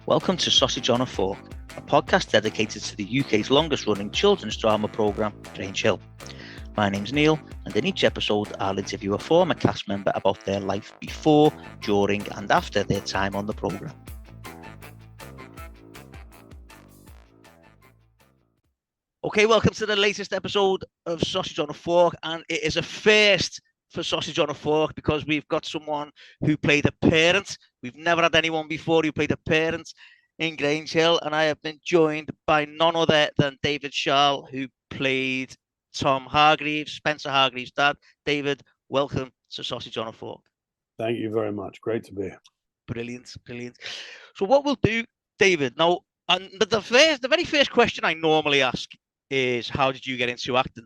Welcome to Sausage on a Fork, a podcast dedicated to the UK's longest running children's drama programme, Grange Hill. My name's Neil, and in each episode I'll interview a former cast member about their life before, during and after their time on the programme. Okay, welcome to the latest episode of Sausage on a Fork, and it is a first for Sausage on a Fork because we've got someone who played a parent. We've never had anyone before who played a parent in Grange Hill, and I have been joined by none other than David Schaal, who played Tom Hargreaves, Spencer Hargreaves' dad. David, welcome to Sausage on a Fork. Thank you very much. Great to be here. Brilliant, brilliant. So what we'll do, David, now, and the very first question I normally ask is, how did you get into acting?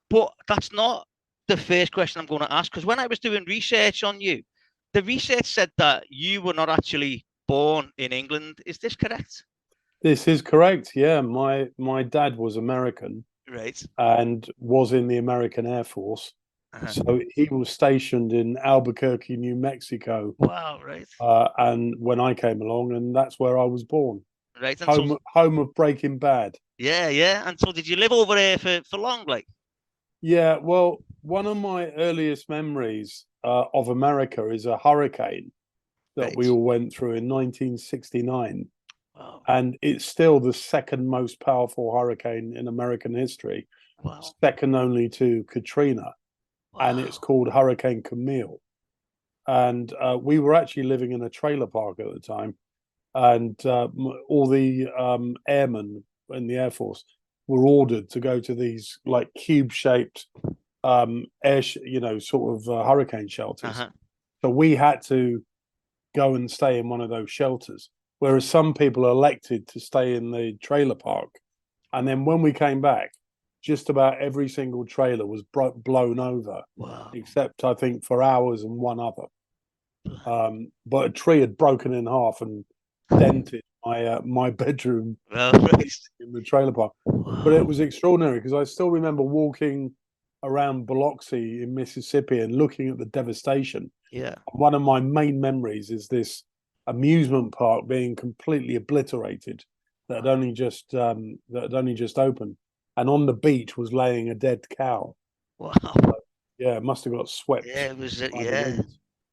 But that's not the first question I'm going to ask, because when I was doing research on you, the research said that you were not actually born in England. Is this correct? This is correct. Yeah, my dad was American, right, and was in the American Air Force. So he was stationed in Albuquerque, New Mexico. Wow, right. And when I came along, and that's where I was born. Right. And home of Breaking Bad. Yeah, yeah. And so did you live over there for long, like? Yeah, well, one of my earliest memories of America is a hurricane that we all went through in 1969. Wow. And it's still the second most powerful hurricane in American history, second only to Katrina. And it's called Hurricane Camille. And we were actually living in a trailer park at the time, and all the airmen in the Air Force were ordered to go to these like cube-shaped hurricane shelters. So we had to go and stay in one of those shelters, whereas some people elected to stay in the trailer park. And then when we came back, just about every single trailer was blown over, except I think for ours and one other. But a tree had broken in half and dented my bedroom in the trailer park. But it was extraordinary because I still remember walking around Biloxi in Mississippi and looking at the devastation. Yeah. One of my main memories is this amusement park being completely obliterated that had only just opened, and on the beach was laying a dead cow. Wow. Yeah, it must have got swept. Yeah, it was.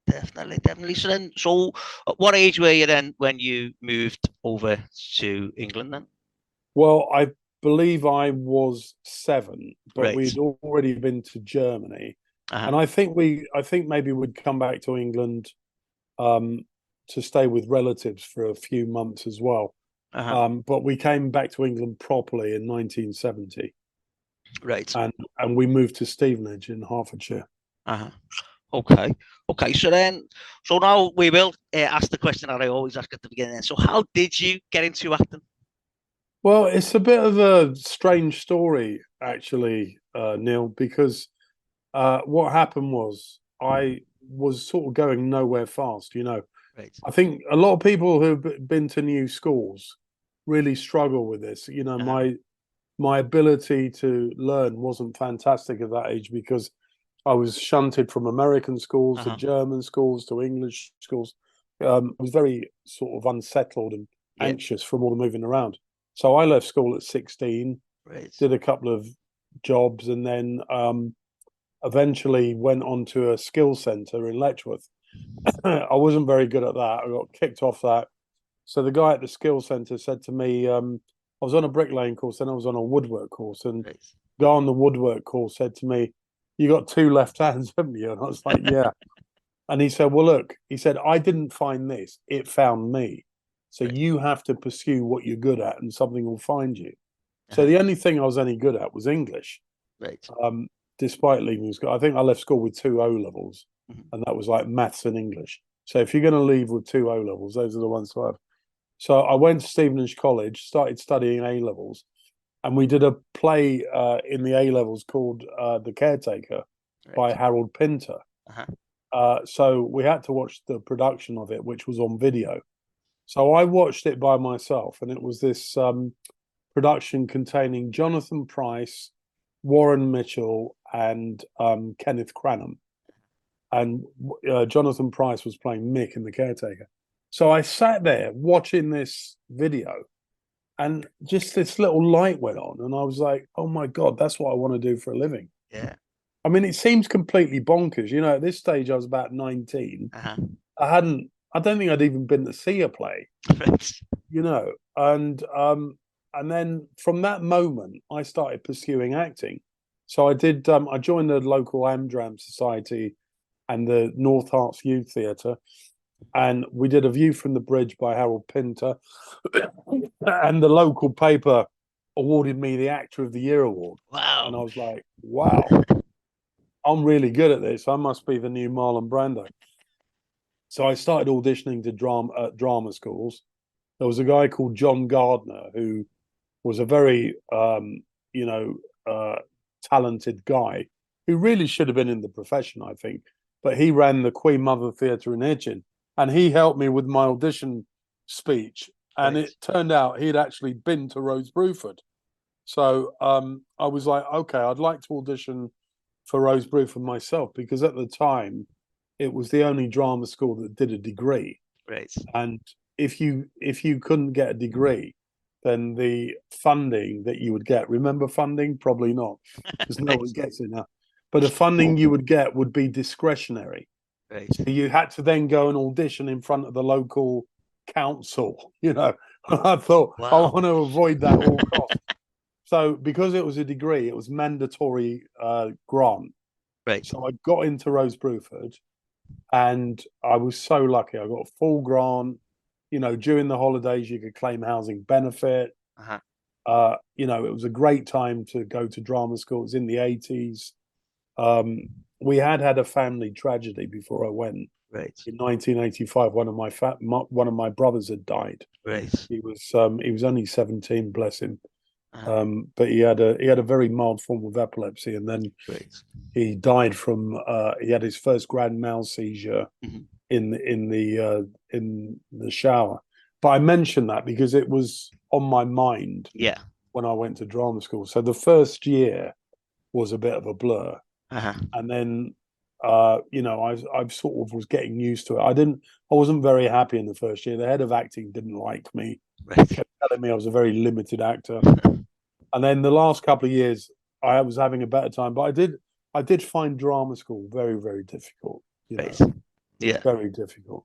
Definitely. So at what age were you then when you moved over to England then? Well, I believe I was 7, but we'd already been to Germany. And I think maybe we'd come back to England to stay with relatives for a few months as well. But we came back to England properly in 1970. Right. And we moved to Stevenage in Hertfordshire. Okay. So now we will ask the question that I always ask at the beginning. So how did you get into acting? Well, it's a bit of a strange story, actually, Neil, because what happened was I was sort of going nowhere fast, you know. Right. I think a lot of people who've been to new schools really struggle with this. You know, my ability to learn wasn't fantastic at that age because I was shunted from American schools to German schools to English schools. I was very sort of unsettled and anxious from all the moving around. So I left school at 16, did a couple of jobs, and then eventually went on to a skills centre in Letchworth. I wasn't very good at that. I got kicked off that. So the guy at the skills centre said to me, I was on a bricklaying course, then I was on a woodwork course, and the guy on the woodwork course said to me, "You got 2 left hands, haven't you?" And I was like, "Yeah." And he said, "Well, look," he said, "I didn't find this, it found me. So you have to pursue what you're good at and something will find you." So the only thing I was any good at was English. Despite leaving school. I think I left school with 2 O levels, and that was like maths and English. So if you're going to leave with 2 O levels, those are the ones to have. So I went to Stevenage College, started studying A levels, and we did a play in the A levels called The Caretaker by Harold Pinter. So we had to watch the production of it, which was on video. So I watched it by myself, and it was this production containing Jonathan Pryce, Warren Mitchell, and Kenneth Cranham. And Jonathan Pryce was playing Mick in The Caretaker. So I sat there watching this video, and just this little light went on, and I was like, "Oh my God, that's what I want to do for a living." Yeah. I mean, it seems completely bonkers. At this stage, I was about 19. I don't think I'd even been to see a play, you know. And then from that moment, I started pursuing acting. So I did. I joined the local Amdram Society and the North Herts Youth Theatre, and we did A View from the Bridge by Harold Pinter, and the local paper awarded me the Actor of the Year award. Wow. And I was like, wow, I'm really good at this. I must be the new Marlon Brando. So I started auditioning to drama schools. There was a guy called John Gardner who was a very, you know, talented guy who really should have been in the profession, I think. But he ran the Queen Mother Theatre in Hitchin, and he helped me with my audition speech. And it turned out he'd actually been to Rose Bruford. So I was like, okay, I'd like to audition for Rose Bruford myself, because at the time it was the only drama school that did a degree. Right. And if you couldn't get a degree, then the funding that you would get, remember funding? Probably not, because no one gets it now. But the funding you would get would be discretionary. Right. So you had to then go and audition in front of the local council, I thought, wow, I want to avoid that at all costs. So because it was a degree, it was mandatory grant. Right. So I got into Rose Bruford, and I was so lucky. I got a full grant. During the holidays, you could claim housing benefit. It was a great time to go to drama school. It was in the 80s. We had a family tragedy before I went. Right. In 1985, one of my brothers had died. Right. He was only 17, bless him. But he had a very mild form of epilepsy, and then he died from he had his first grand mal seizure in the shower. But I mentioned that because it was on my mind when I went to drama school. So the first year was a bit of a blur, and then I sort of was getting used to it. I wasn't very happy in the first year. The head of acting didn't like me. Kept telling me I was a very limited actor. And then the last couple of years, I was having a better time. But I did find drama school very, very difficult. Very difficult.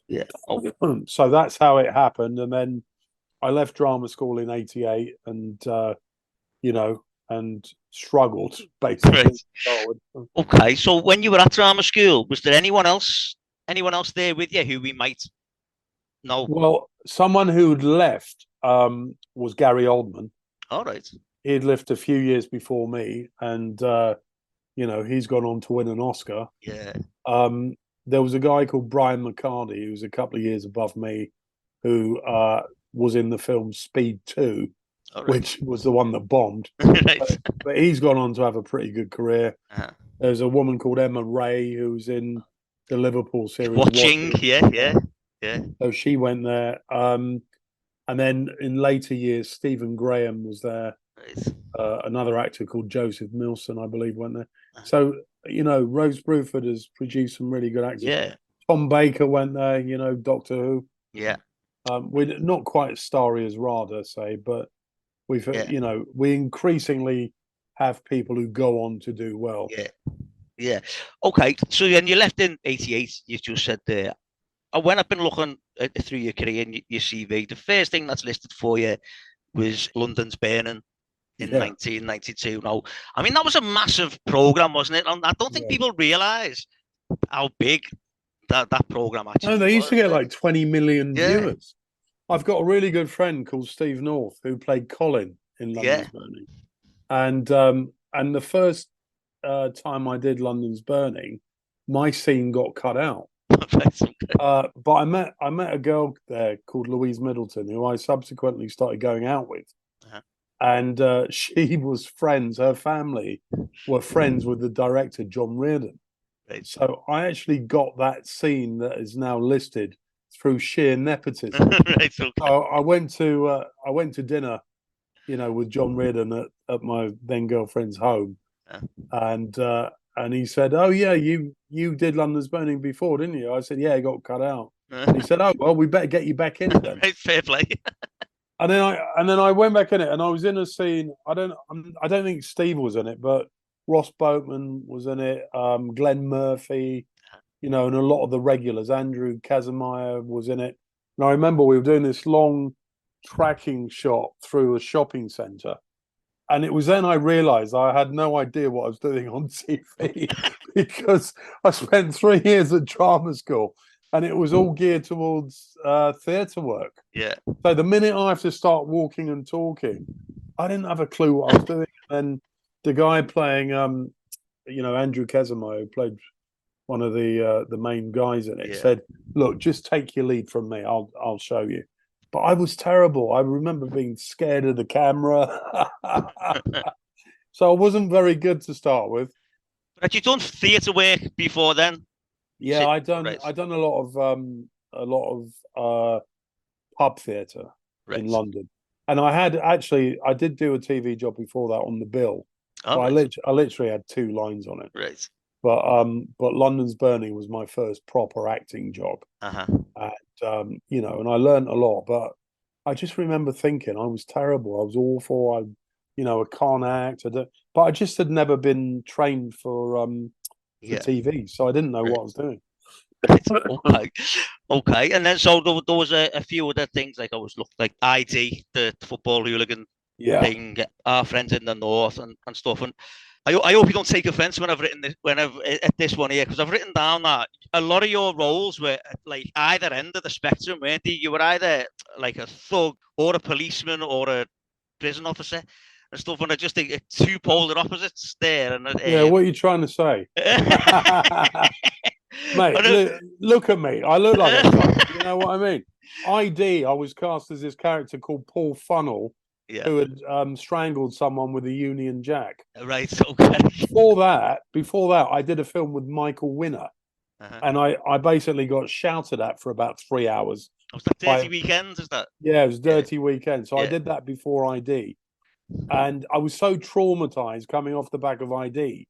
Yeah. So that's how it happened. And then I left drama school in '88, and and struggled basically. Okay. So when you were at drama school, was there anyone else there with you who we might know? Well, someone who'd left was Gary Oldman. All right. He'd left a few years before me, and he's gone on to win an Oscar. Yeah. There was a guy called Brian McCarty, who was a couple of years above me, who was in the film Speed 2, which was the one that bombed. But he's gone on to have a pretty good career. There's a woman called Emma Ray who's in the Liverpool series. Watching. Yeah. So she went there. And then in later years, Stephen Graham was there. Another actor called Joseph Milson, I believe, went there. So, Rose Bruford has produced some really good actors. Yeah. Tom Baker went there, Doctor Who. Yeah. We're not quite as starry as Rada, say, but we've, we increasingly have people who go on to do well. Yeah. Yeah. Okay. So then you left in '88, you just said there. When I've been looking through your career and your CV, the first thing that's listed for you was London's Burning in 1992. Now, I mean, that was a massive program, wasn't it? And I don't think people realise how big that program actually was. No, they used to get like 20 million viewers. I've got a really good friend called Steve North who played Colin in London's Burning. And the first time I did London's Burning, my scene got cut out. But I met a girl there called Louise Middleton, who I subsequently started going out with. And she was friends, her family were friends with the director, John Reardon. So I actually got that scene that is now listed through sheer nepotism. So I went to dinner, with John Reardon at my then girlfriend's home. And he said, "Oh yeah, you did London's Burning before, didn't you?" I said, "Yeah, it got cut out." And he said, "Oh well, we better get you back in it then." Right, fair play. And then I went back in it, and I was in a scene. I don't think Steve was in it, but Ross Boatman was in it. Glenn Murphy, and a lot of the regulars. Andrew Kazimir was in it. And I remember we were doing this long tracking shot through a shopping centre, and it was then I realised I had no idea what I was doing on TV because I spent 3 years at drama school, and it was all geared towards theatre work. Yeah. So the minute I have to start walking and talking, I didn't have a clue what I was doing. And the guy playing, Andrew Kazimir, who played one of the main guys in it, said, "Look, just take your lead from me. I'll show you." But I was terrible. I remember being scared of the camera. So I wasn't very good to start with. Had you done theatre work before then? Yeah, I done a lot of pub theatre in London, and I did do a TV job before that on The Bill. Oh, I literally had 2 lines on it. Right. But London's Burning was my first proper acting job. And and I learned a lot, but I just remember thinking I was terrible. I was awful. I can't act. But I just had never been trained for TV, so I didn't know what I was doing. Okay. And then so there was a few other things, like I was looking like ID, the football hooligan thing, Our Friends in the North and stuff. And I hope you don't take offense when I've written this, at this one here, because I've written down that a lot of your roles were like either end of the spectrum, weren't they? You were either like a thug or a policeman or a prison officer and stuff. And I just think it's 2 polar opposites there. And what are you trying to say? Mate, look at me. I look like a thug. You know what I mean? ID, I was cast as this character called Paul Funnel, who had strangled someone with a Union Jack. Right, okay. Before that, I did a film with Michael Winner, and I basically got shouted at for about 3 hours. Was that Dirty Weekends? Is that? Yeah, it was Dirty Weekend. So I did that before ID, and I was so traumatized coming off the back of ID.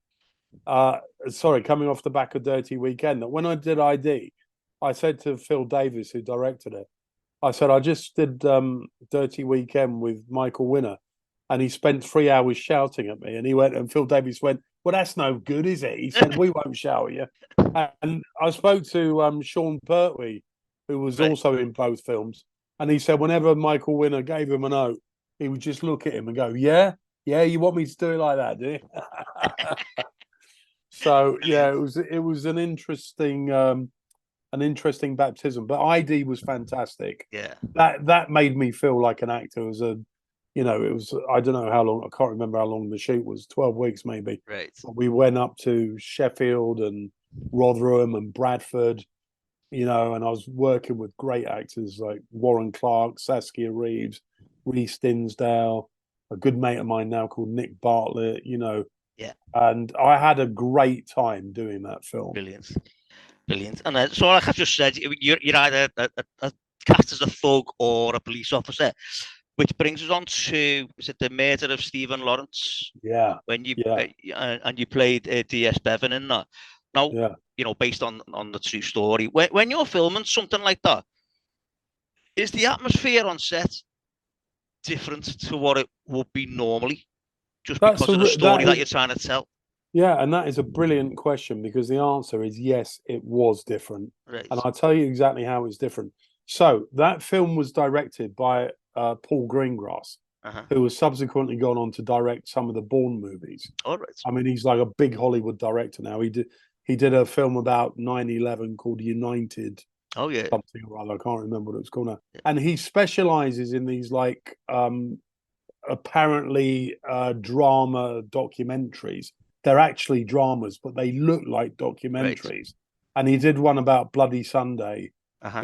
Coming off the back of Dirty Weekend, that when I did ID, I said to Phil Davis, who directed it, I said, I just did Dirty Weekend with Michael Winner, and he spent 3 hours shouting at me. And Phil Davis went, "Well, that's no good, is it?" He said, "We won't shout at you." And I spoke to Sean Pertwee, who was also in both films, and he said whenever Michael Winner gave him a note, he would just look at him and go, "Yeah, you want me to do it like that, do you?" So yeah, it was an interesting baptism. But ID was fantastic. Yeah, that made me feel like an actor. It was it was, I don't know how long, I can't remember how long the shoot was, 12 weeks maybe. Right. But we went up to Sheffield and Rotherham and Bradford, and I was working with great actors like Warren Clark, Saskia Reeves, Rhys Dinsdale, a good mate of mine now called Nick Bartlett, Yeah. And I had a great time doing that film. Brilliant. And then, so like I just said, you're either a cast as a thug or a police officer, which brings us on to, is it the murder of Stephen Lawrence? Yeah. When you and you played D.S. Bevan in that. Now, based on the true story. When you're filming something like that, is the atmosphere on set different to what it would be normally, just because of the story that you're trying to tell? Yeah, and that is a brilliant question, because the answer is yes, it was different. Right. And I'll tell you exactly how it's different. So that film was directed by Paul Greengrass, who has subsequently gone on to direct some of the Bourne movies. All right. I mean, he's like a big Hollywood director now. He did a film about 9/11 called United. Oh yeah. Something or other. I can't remember what it was called now. Yeah. And he specializes in these like apparently drama documentaries. They're actually dramas, but they look like documentaries. Right. And he did one about Bloody Sunday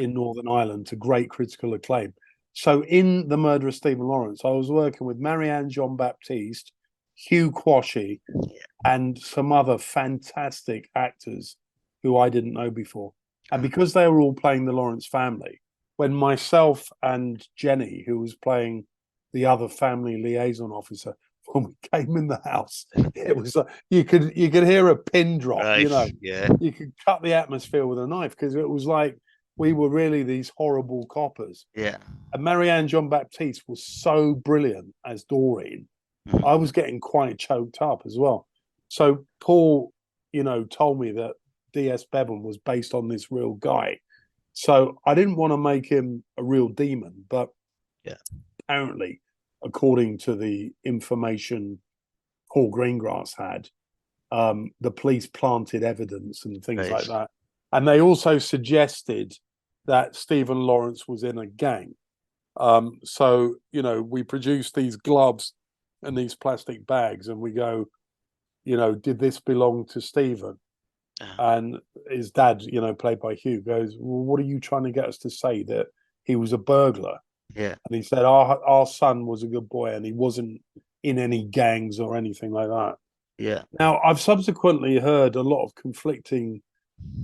in Northern Ireland to great critical acclaim. So in The Murder of Stephen Lawrence, I was working with Marianne Jean-Baptiste, Hugh Quashie, and some other fantastic actors who I didn't know before. And because they were all playing the Lawrence family, when myself and Jenny, who was playing the other family liaison officer, when we came in the house, it was like you could hear a pin drop. Right. You could cut the atmosphere with a knife, because it was like we were really these horrible coppers. Yeah. And Marianne Jean-Baptiste was so brilliant as Doreen. I was getting quite choked up as well. So Paul, told me that D.S. Bevan was based on this real guy. So I didn't want to make him a real demon, but apparently, according to the information Paul Greengrass had, the police planted evidence and things like that. And they also suggested that Stephen Lawrence was in a gang. So, we produced these gloves and these plastic bags and we go, did this belong to Stephen? And his dad, played by Hugh, goes, well, what are you trying to get us to say, that he was a burglar? Yeah. And he said, our son was a good boy and he wasn't in any gangs or anything like that. Yeah. Now, I've subsequently heard a lot of conflicting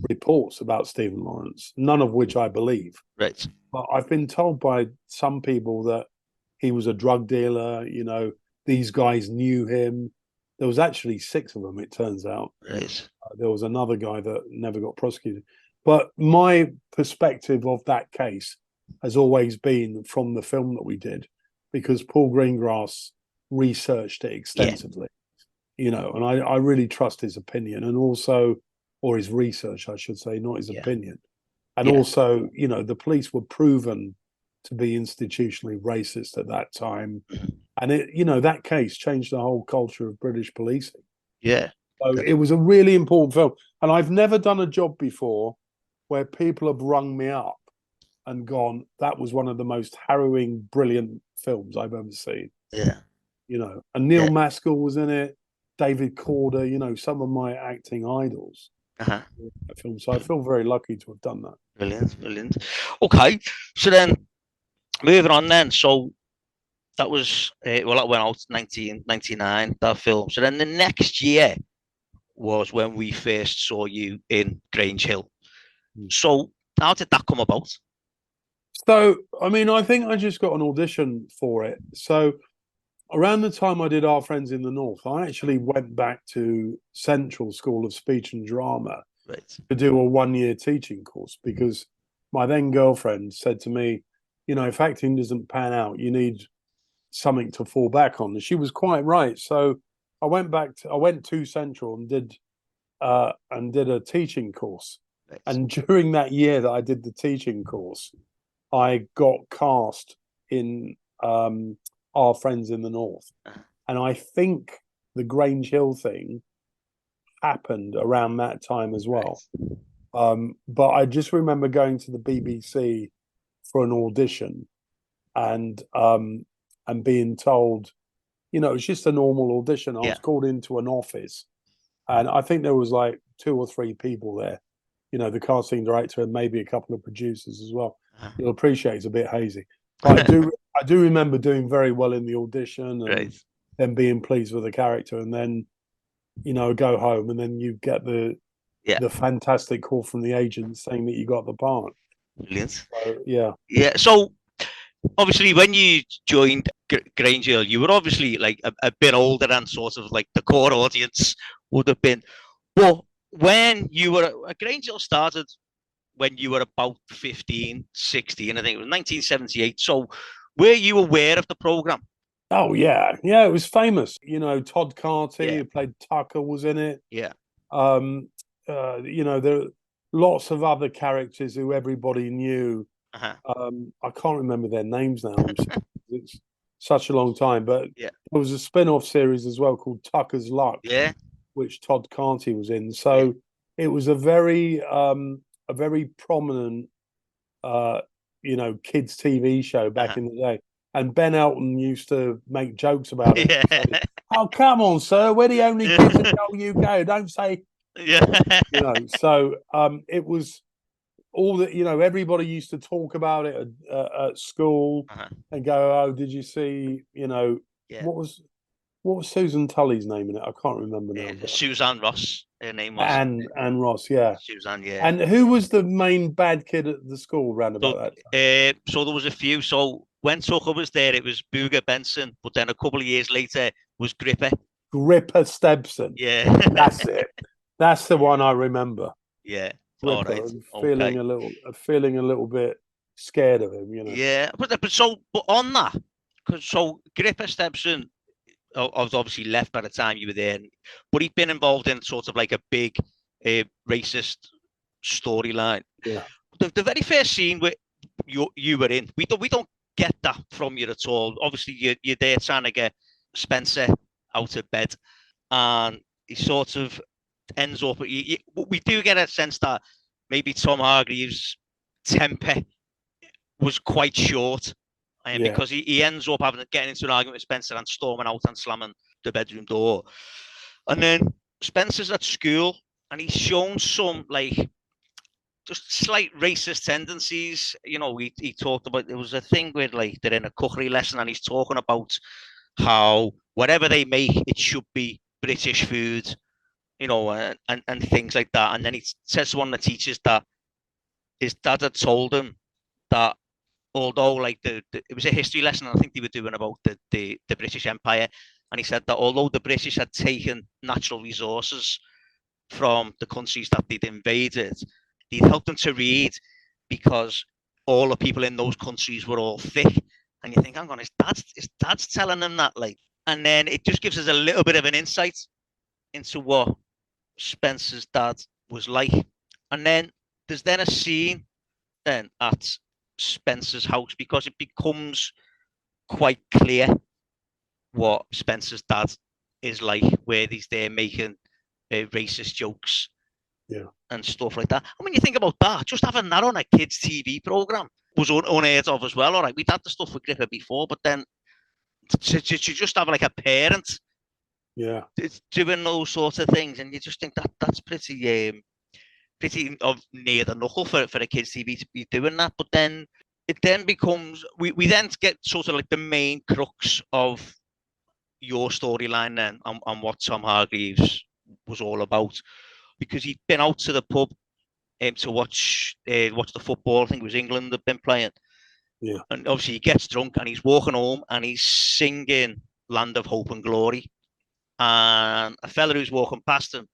reports about Stephen Lawrence, none of which I believe. Right. But I've been told by some people that he was a drug dealer, these guys knew him. There was actually 6 of them, it turns out. Right. There was another guy that never got prosecuted. But my perspective of that case has always been from the film that we did, because Paul Greengrass researched it extensively, and I really trust his opinion, and also, or his research, I should say, not his opinion. And also, the police were proven to be institutionally racist at that time. And that case changed the whole culture of British policing. Yeah. So it was a really important film. And I've never done a job before where people have rung me up and gone, that was one of the most harrowing, brilliant films I've ever seen. Yeah. And Neil Maskell was in it, David Corder, some of my acting idols. Film. So I feel very lucky to have done that. Brilliant. Okay. So then, moving on then. So that was, that went out 1999, that film. So then the next year was when we first saw you in Grange Hill. So how did that come about? So, I think I just got an audition for it. So around the time I did Our Friends in the North, I actually went back to Central School of Speech and Drama to do a 1-year teaching course, because my then girlfriend said to me, if acting doesn't pan out, you need something to fall back on. And she was quite right. So I went to Central and did a teaching course. And during that year that I did the teaching course, I got cast in Our Friends in the North. And I think the Grange Hill thing happened around that time as well. But I just remember going to the BBC for an audition and being told, it's just a normal audition. I was called into an office and I think there was like 2 or 3 people there, the casting director and maybe a couple of producers as well. You'll appreciate it's a bit hazy. But I do remember doing very well in the audition and then being pleased with the character, and then go home and then you get the fantastic call from the agent saying that you got the part. Brilliant. So, so obviously when you joined Grange Hill, you were obviously like a bit older than sort of like the core audience would have been. But when you were Grange Hill started when you were about 15, 16, I think it was 1978. So were you aware of the programme? Oh, yeah. Yeah, it was famous. Todd Carty, who played Tucker, was in it. Yeah. There are lots of other characters who everybody knew. I can't remember their names now. It's such a long time. But there was a spin-off series as well called Tucker's Luck, which Todd Carty was in. So it was a very prominent, kids' TV show back in the day. And Ben Elton used to make jokes about it. Say, oh, come on, sir. We're the only kids in the whole UK. Don't say. So it was all that, everybody used to talk about it at school and go, oh, did you see, what was Susan Tully's name in it? I can't remember now. Suzanne Ross, her name was. Anne Ross, yeah. Suzanne, And who was the main bad kid at the school around about that time? So there was a few. So when Tucker was there, it was Booger Benson, but then a couple of years later was Gripper. Gripper Stebson. Yeah. That's it. That's the one I remember. Yeah. All Gripper right. and Okay. feeling a little bit scared of him, you know. Yeah, but on that, because so Gripper steps in. I was obviously left by the time you were there, but he'd been involved in sort of like a big racist storyline. Yeah. The very first scene where you were in, we don't get that from you at all. Obviously, you're there trying to get Spencer out of bed, and he sort of ends up. We do get a sense that maybe Tom Hargreaves' temper was quite short, and Yeah. because he ends up getting into an argument with Spencer and storming out and slamming the bedroom door, and then Spencer's at school and he's shown some like just slight racist tendencies. You know, he talked about there was a thing where like they're in a cookery lesson and he's talking about how whatever they make, it should be British food, you know, and things like that. And then he says to one of the teachers that his dad had told him that although like it was a history lesson, I think they were doing about the British Empire, and he said that although the British had taken natural resources from the countries that they'd invaded, they'd helped them to read because all the people in those countries were all thick. And you think, hang on, his dad's telling them that, like, and then it just gives us a little bit of an insight into what Spencer's dad was like. And then there's then a scene then at Spencer's house because it becomes quite clear what Spencer's dad is like, where he's there making racist jokes and stuff like that. And when you think about that, just having that on a kids' TV program was unheard of as well. All right, we'd had the stuff with Gripper before, but then to just have like a parent doing those sorts of things, and you just think that's pretty of near the knuckle for a kids' TV to be doing that. But then it then becomes we then get sort of like the main crux of your storyline then on what Tom Hargreaves was all about, because he'd been out to the pub to watch the football. I think it was England had been playing. Yeah. And obviously he gets drunk and he's walking home and he's singing Land of Hope and Glory. And a fella who's walking past him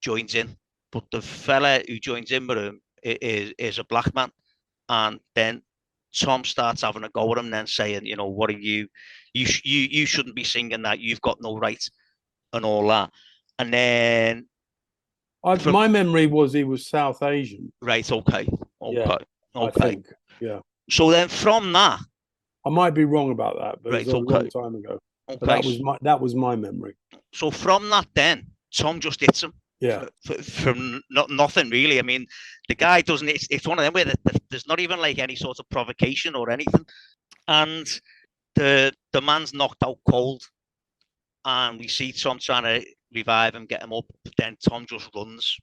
joins in. But the fella who joins in with him is a black man. And then Tom starts having a go at him, then saying, you know, what are you shouldn't be singing that. You've got no right and all that. And then my memory was he was South Asian. Right, okay. Yeah, I think. Yeah. So then from that, I might be wrong about that, but right, it was a long time ago. Okay. But that was my memory. So from that then, Tom just hits him. Yeah. From nothing really. I mean, the guy doesn't. It's one of them where there's not even like any sort of provocation or anything, and the man's knocked out cold, and we see Tom trying to revive him, get him up. But then Tom just runs.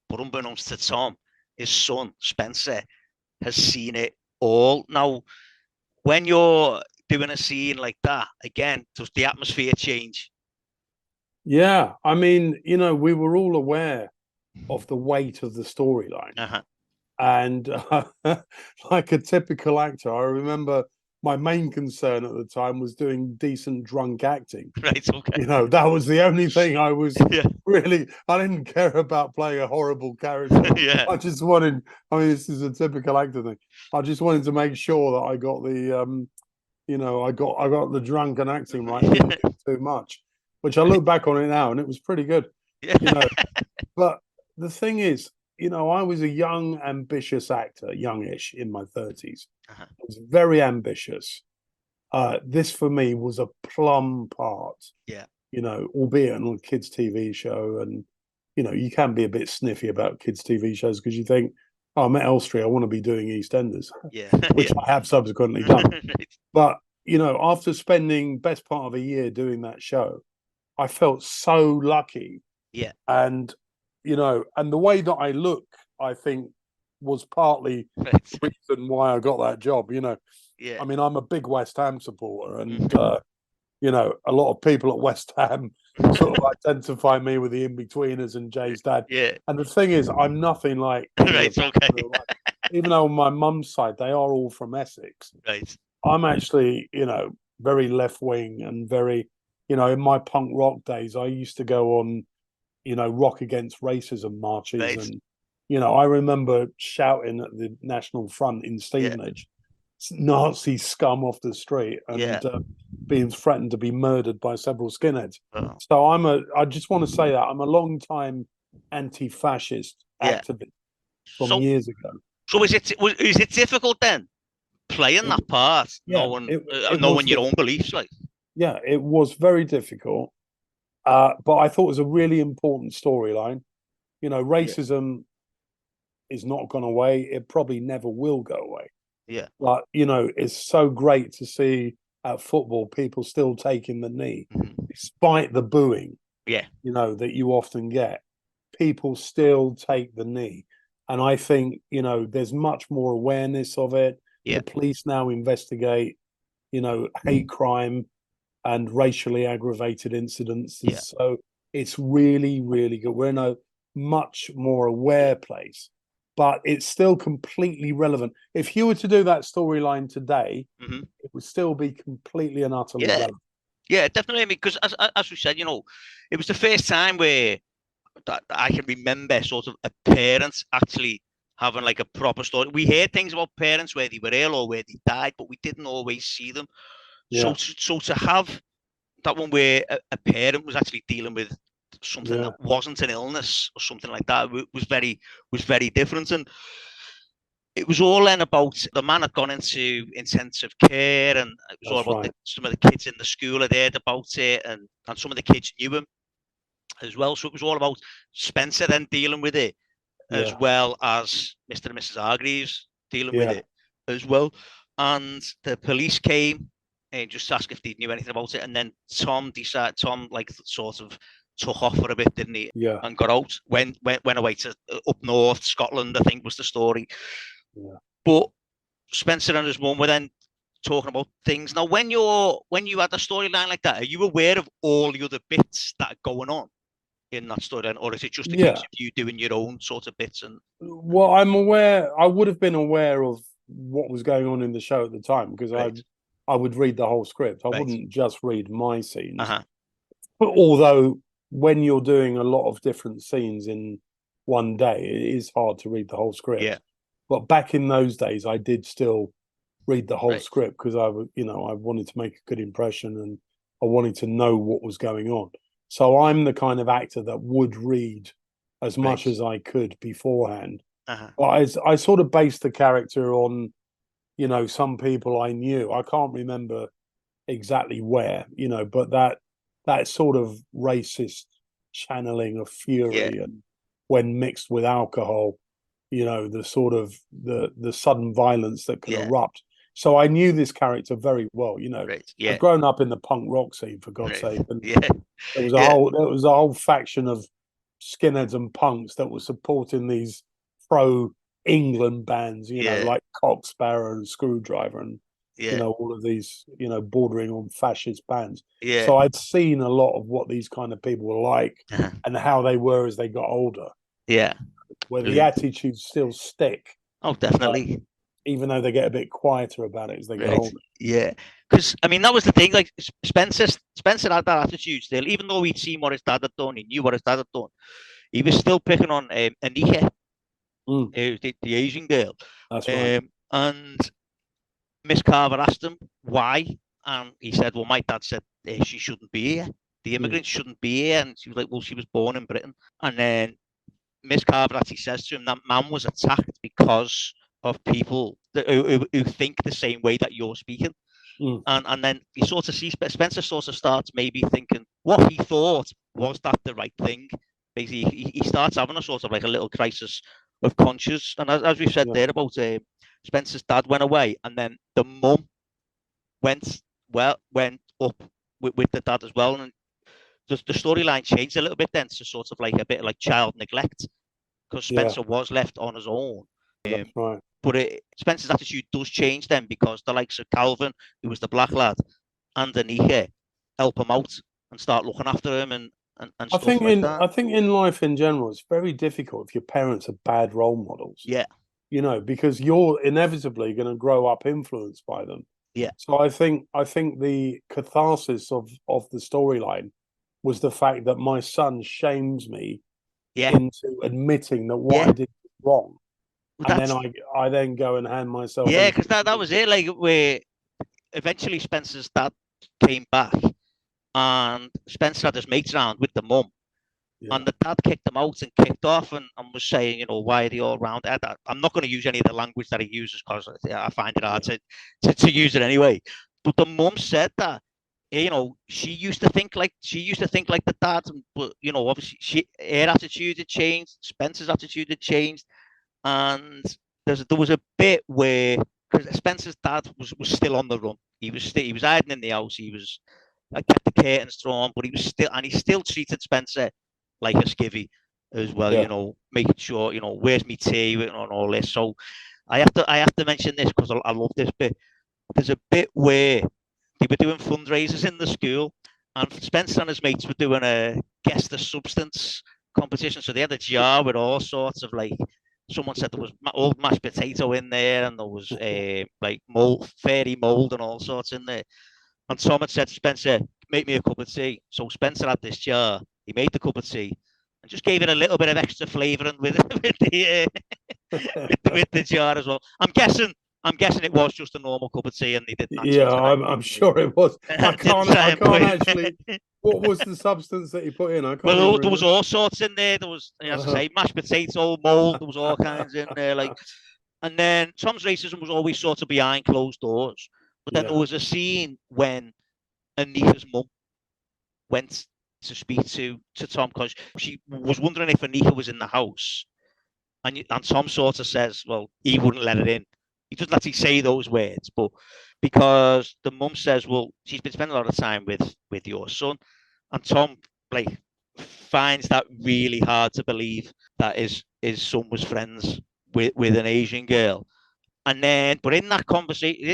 But unbeknownst to Tom, his son Spencer has seen it all. Now, when you're doing a scene like that, again, does the atmosphere change? Yeah, I mean, you know, we were all aware of the weight of the storyline. And like a typical actor, I remember my main concern at the time was doing decent drunk acting. Right, okay. You know, that was the only thing I was really, I didn't care about playing a horrible character. I just wanted, I mean, this is a typical actor thing. I just wanted to make sure that I got the, you know, I got the drunken acting right, didn't do too much. Which I look back on it now, and it was pretty good. You know, but the thing is, you know, I was a young, ambitious actor, youngish in my 30s. I was very ambitious. This for me was a plum part. Yeah. You know, albeit on a kids' TV show, and you know, you can be a bit sniffy about kids' TV shows because you think, "Oh, I'm at Elstree, I want to be doing EastEnders," which I have subsequently done. But you know, after spending best part of a year doing that show, I felt so lucky. Yeah. And, you know, and the way that I look, I think, was partly the reason why I got that job, you know. Yeah. I mean, I'm a big West Ham supporter, and, you know, a lot of people at West Ham sort of identify me with the in-betweeners and Jay's dad. Yeah. And the thing is, I'm nothing like... Right, okay. Even though on my mum's side, they are all from Essex. Right. I'm actually, you know, very left-wing and very... You know, in my punk rock days, I used to go on, you know, rock against racism marches and, I remember shouting at the National Front in Yeah, Stevenage, Nazi scum off the street, yeah. and being threatened to be murdered by several skinheads. Oh, So I just want to say that I'm a long time anti-fascist yeah. activist from So, years ago. is it difficult then playing It, that part, yeah, it was knowing your own difficult. beliefs, like? Yeah, it was very difficult. But I thought it was a really important storyline. Yeah, Racism is not gone away. It probably never will go away. yeah, But, it's so great to see at football people still taking the knee, mhm, despite the booing, yeah, that you often get. People still take the knee. And I think, there's much more awareness of it. yeah, The police now investigate, hate crime and racially aggravated incidents. yeah, So it's really, really good. We're in a much more yeah. aware place, but it's still completely relevant. If you were to do that storyline today, Hmm. it would still be completely and utterly Yeah, relevant. yeah, definitely. I mean, because as we said, it was the first time where that I can remember sort of a parent actually having like a proper story. We heard things about parents where they were ill or where they died, but we didn't always see them. Yeah, So to have that one where a parent was actually dealing with something yeah, that wasn't an illness or something like that was very different. And it was all then about the man had gone into intensive care, and it was all that's about right. some of the kids in the school had heard about it, and some of the kids knew him as well. So it was all about Spencer then dealing with it, as Yeah, well as Mr. and Mrs. Hargreaves dealing with yeah, it as well. And the police came and just asked if they knew anything about it. And then Tom like sort of took off for a bit, didn't he? yeah, And got out, went away to up north, Scotland, I think was the story. yeah. But Spencer and his mum were then talking about things. Now, when you had a storyline like that, are you aware of all the other bits that are going on in that storyline, or is it just a case Yeah. of you doing your own sort of bits? And Well, I'm aware. I would have been aware of what was going on in the show at the time because right, I would read the whole script. I right, wouldn't just read my uh scenes. huh, But although when you're doing a lot of different scenes in one day, it is hard to read the whole yeah, script. But back in those days, I did still read the whole right, script because I wanted to make a good impression and I wanted to know what was going on. So I'm the kind of actor that would read as much right, as I could beforehand. uh huh, But I sort of based the character on, some people I knew. I can't remember exactly where, but that sort of racist channeling of yeah, fury and when mixed with alcohol, the sort of the sudden violence that can yeah, erupt. So I knew this character very well. right, I'd yeah, grown up in the punk rock scene for God's right, sake, and yeah, there was a yeah, whole faction of skinheads and punks that were supporting these pro England bands, yeah, like Cock Sparrow and Screwdriver and yeah, all of these, bordering on fascist bands. yeah, So I'd seen a lot of what these kind of people were like uh-huh, and how they were as they got older, yeah, where the brilliant. attitudes still stick, Oh, but definitely. even though they get a bit quieter about it as they get Right. older. Yeah. Because I mean that was the thing. Like Spencer had that attitude still, even though he'd seen what his dad had done, he knew what his dad had done. He was still picking on Anika, Mm, the Asian girl. that's right. And Miss Carver asked him why, and he said, "Well, my dad said she shouldn't be here. The Mm, immigrants shouldn't be here." And she was like, "Well, she was born in Britain." And then Miss Carver actually says to him that man was attacked because of people who think the same way that you're speaking. mm, And then you sort of see Spencer sort of starts maybe thinking what he thought was that the right thing. Basically, he starts having a sort of like a little crisis of conscience. And as we said yeah, there about Spencer's dad went away, and then the mum went went up with the dad as well, and the storyline changed a little bit then to sort of like a bit like child neglect because yeah, Spencer was left on his own. that's right. But Spencer's attitude does change then because the likes of Calvin, who was the black lad, and Anika help him out and start looking after him and stuff like that. I think in life in general, it's very difficult if your parents are bad role models, Yeah, because you're inevitably going to grow up influenced by them. yeah, So I think the catharsis of the storyline was the fact that my son shames me yeah, into admitting that what I yeah, did was wrong. And That's then I then go and hand myself yeah, into because that was it. Like where eventually Spencer's dad came back, and Spencer had his mates around with the mum. yeah, And the dad kicked them out and kicked off and was saying, you know, why are they all around? I'm not going to use any of the language that he uses because I find it hard to use it anyway. But the mum said that, you know, she used to think like the dad, but you know, obviously her attitude had changed, Spencer's attitude had changed, and there was a bit where because Spencer's dad was still on the run. He was hiding in the house. I kept the curtains drawn, but he still treated Spencer like a skivvy as well. yeah, You know, making sure you know where's me tea and all this. So I have to mention this because I love this bit. There's a bit where they were doing fundraisers in the school, and Spencer and his mates were doing a guess the substance competition. So they had a jar with all sorts of like. Someone said there was old mashed potato in there, and there was like mold, fairy mold, and all sorts in there. And Tom had said to Spencer, make me a cup of tea. So Spencer had this jar. He made the cup of tea and just gave it a little bit of extra flavouring with the jar as well. I'm guessing it was just a normal cup of tea, and they didn't actually yeah. I'm sure it was. didn't try I and put can't it. actually. What was the substance that he put in? I can't even Well, there was remember. all sorts in there. There was, as I say, mashed potato, mold. There was all kinds in there. Like, and then Tom's racism was always sort of behind closed doors. But then there Yeah, was a scene when Anita's mum went to speak to Tom because she was wondering if Anika was in the house, and Tom sort of says, well, he wouldn't let her in. He doesn't actually say those words, but because the mum says, well, she's been spending a lot of time with your son, and Tom like finds that really hard to believe that his son was friends with an Asian girl. And then, but in that conversation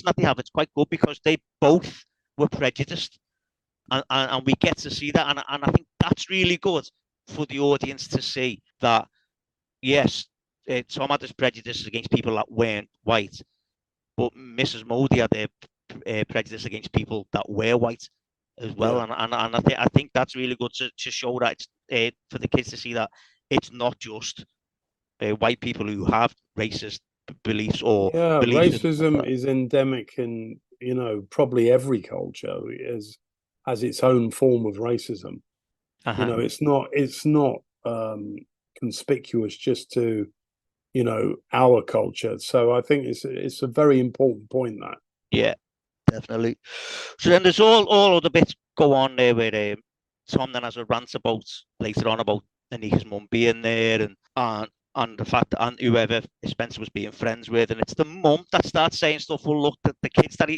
that they have, it's quite good because they both were prejudiced and we get to see that. And I think that's really good for the audience to see that, yes, Tom had his prejudices against people that weren't white, but Mrs. Modi had a prejudice against people that were white as well. yeah, And I think that's really good to show that for the kids to see that it's not just white people who have racist beliefs or yeah. beliefs in Racism is endemic in probably every culture is has its own form of racism. uh-huh. It's not conspicuous just to our culture. So I think it's a very important point that. Yeah, definitely. So then there's all other bits go on there where Tom then has a rant about later on about Anika's mum being there and the fact that and whoever Spencer was being friends with, and it's the mum that starts saying stuff. Well, look, the kids that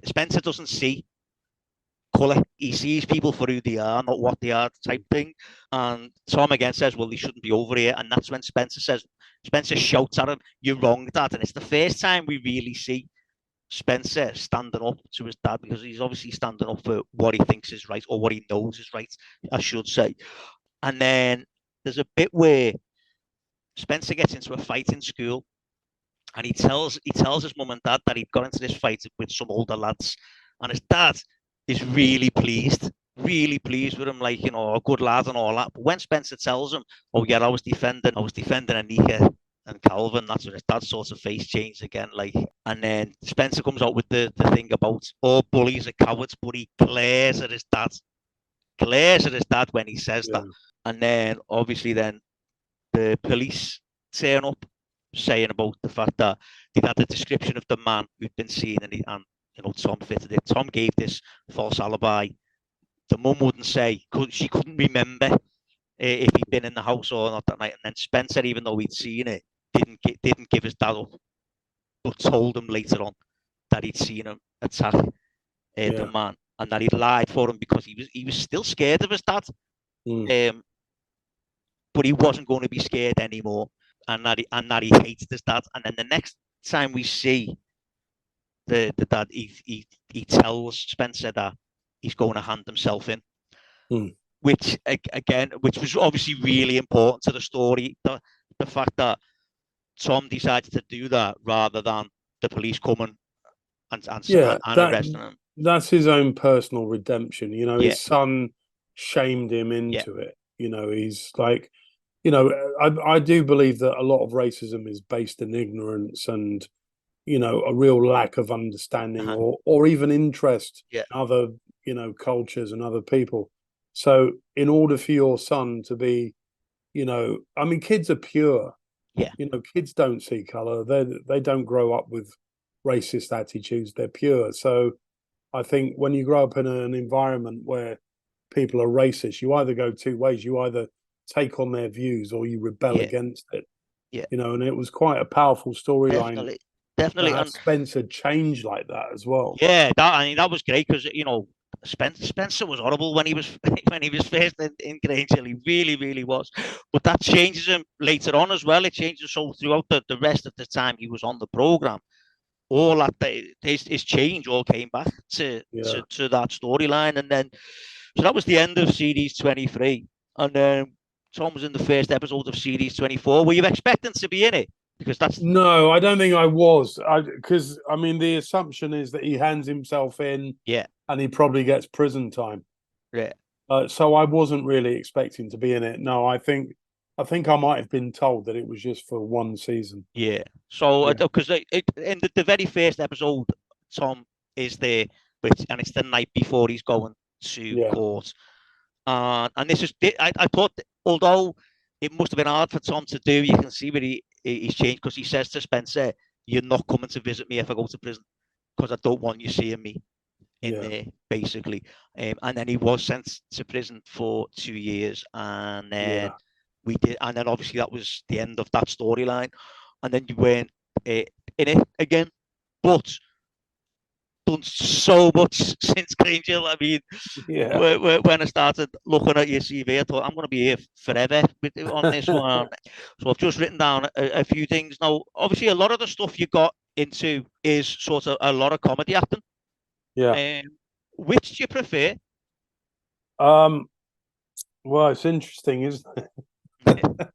Spencer doesn't see colour. He sees people for who they are, not what they are, type thing. And Tom again says, well, they shouldn't be over here. And that's when Spencer shouts at him, you're wrong, Dad. And it's the first time we really see Spencer standing up to his dad because he's obviously standing up for what he thinks is right or what he knows is right, I should say. And then there's a bit where Spencer gets into a fight in school and he tells his mum and dad that he got into this fight with some older lads, and his dad is really pleased with him, like you know, a good lad and all that. But when Spencer tells him, "Oh yeah, I was defending Anika and Calvin," that's when his dad sort of face changed again, like. And then Spencer comes out with the thing about all bullies are cowards, but he glares at his dad when he says that. Yeah, And then obviously then the police turn up saying about the fact that they'd had a description of the man who'd been seen and you know Tom fitted it. Tom gave this false alibi. The mum wouldn't say she couldn't remember if he'd been in the house or not that night. And then Spencer, even though he'd seen it, didn't give his dad up, but told him later on that he'd seen him attack the yeah. man and that he'd lied for him because he was still scared of his dad. Mm. But he wasn't going to be scared anymore, and that he hated his dad. And then the next time we see the dad, he tells Spencer that he's going to hand himself in, Mm. which again, which was obviously really important to the story. The fact that Tom decided to do that rather than the police coming Yeah, and arresting him. that's his own personal redemption. Yeah, His son shamed him yeah, into it. He's like I do believe that a lot of racism is based in ignorance and a real lack of understanding or even interest Yeah. in other cultures and other people. So in order for your son to be, I mean, kids are pure. Yeah. Kids don't see color. They don't grow up with racist attitudes. They're pure. So I think when you grow up in an environment where people are racist, you either go two ways. You either take on their views or you rebel Yeah. against it. Yeah. And it was quite a powerful storyline Definitely. to Definitely. have And Spencer change like that as well. yeah, that was great because Spencer was horrible when he was when he was first in Grange Hill. He really, really was. But that changes him later on as well. It changes so throughout the rest of the time he was on the program. All that his change all came back to that storyline, and then so that was the end of series 23, and then Tom was in the first episode of series 24. Were you expecting to be in it? Because that's No, I don't think I was. Because I mean, the assumption is that he hands himself in, yeah, and he probably gets prison time. yeah. So I wasn't really expecting to be in it. No, I think I might have been told that it was just for one season. Yeah. So, Yeah, because in the very first episode, Tom is there, and it's the night before he's going to yeah, court. And this is, I thought, although it must have been hard for Tom to do, you can see where he's changed because he says to Spencer, "You're not coming to visit me if I go to prison because I don't want you seeing me in yeah, there," basically. And then he was sent to prison for 2 years, and then yeah, we did, and then obviously that was the end of that storyline, and then you weren't in it again, but done so much since Grange Hill. I mean, yeah. when I started looking at your CV, I thought I'm going to be here forever on this one. So I've just written down a few things. Now, obviously, a lot of the stuff you got into is sort of a lot of comedy acting. Yeah. Which do you prefer? Um, well, it's interesting, isn't it?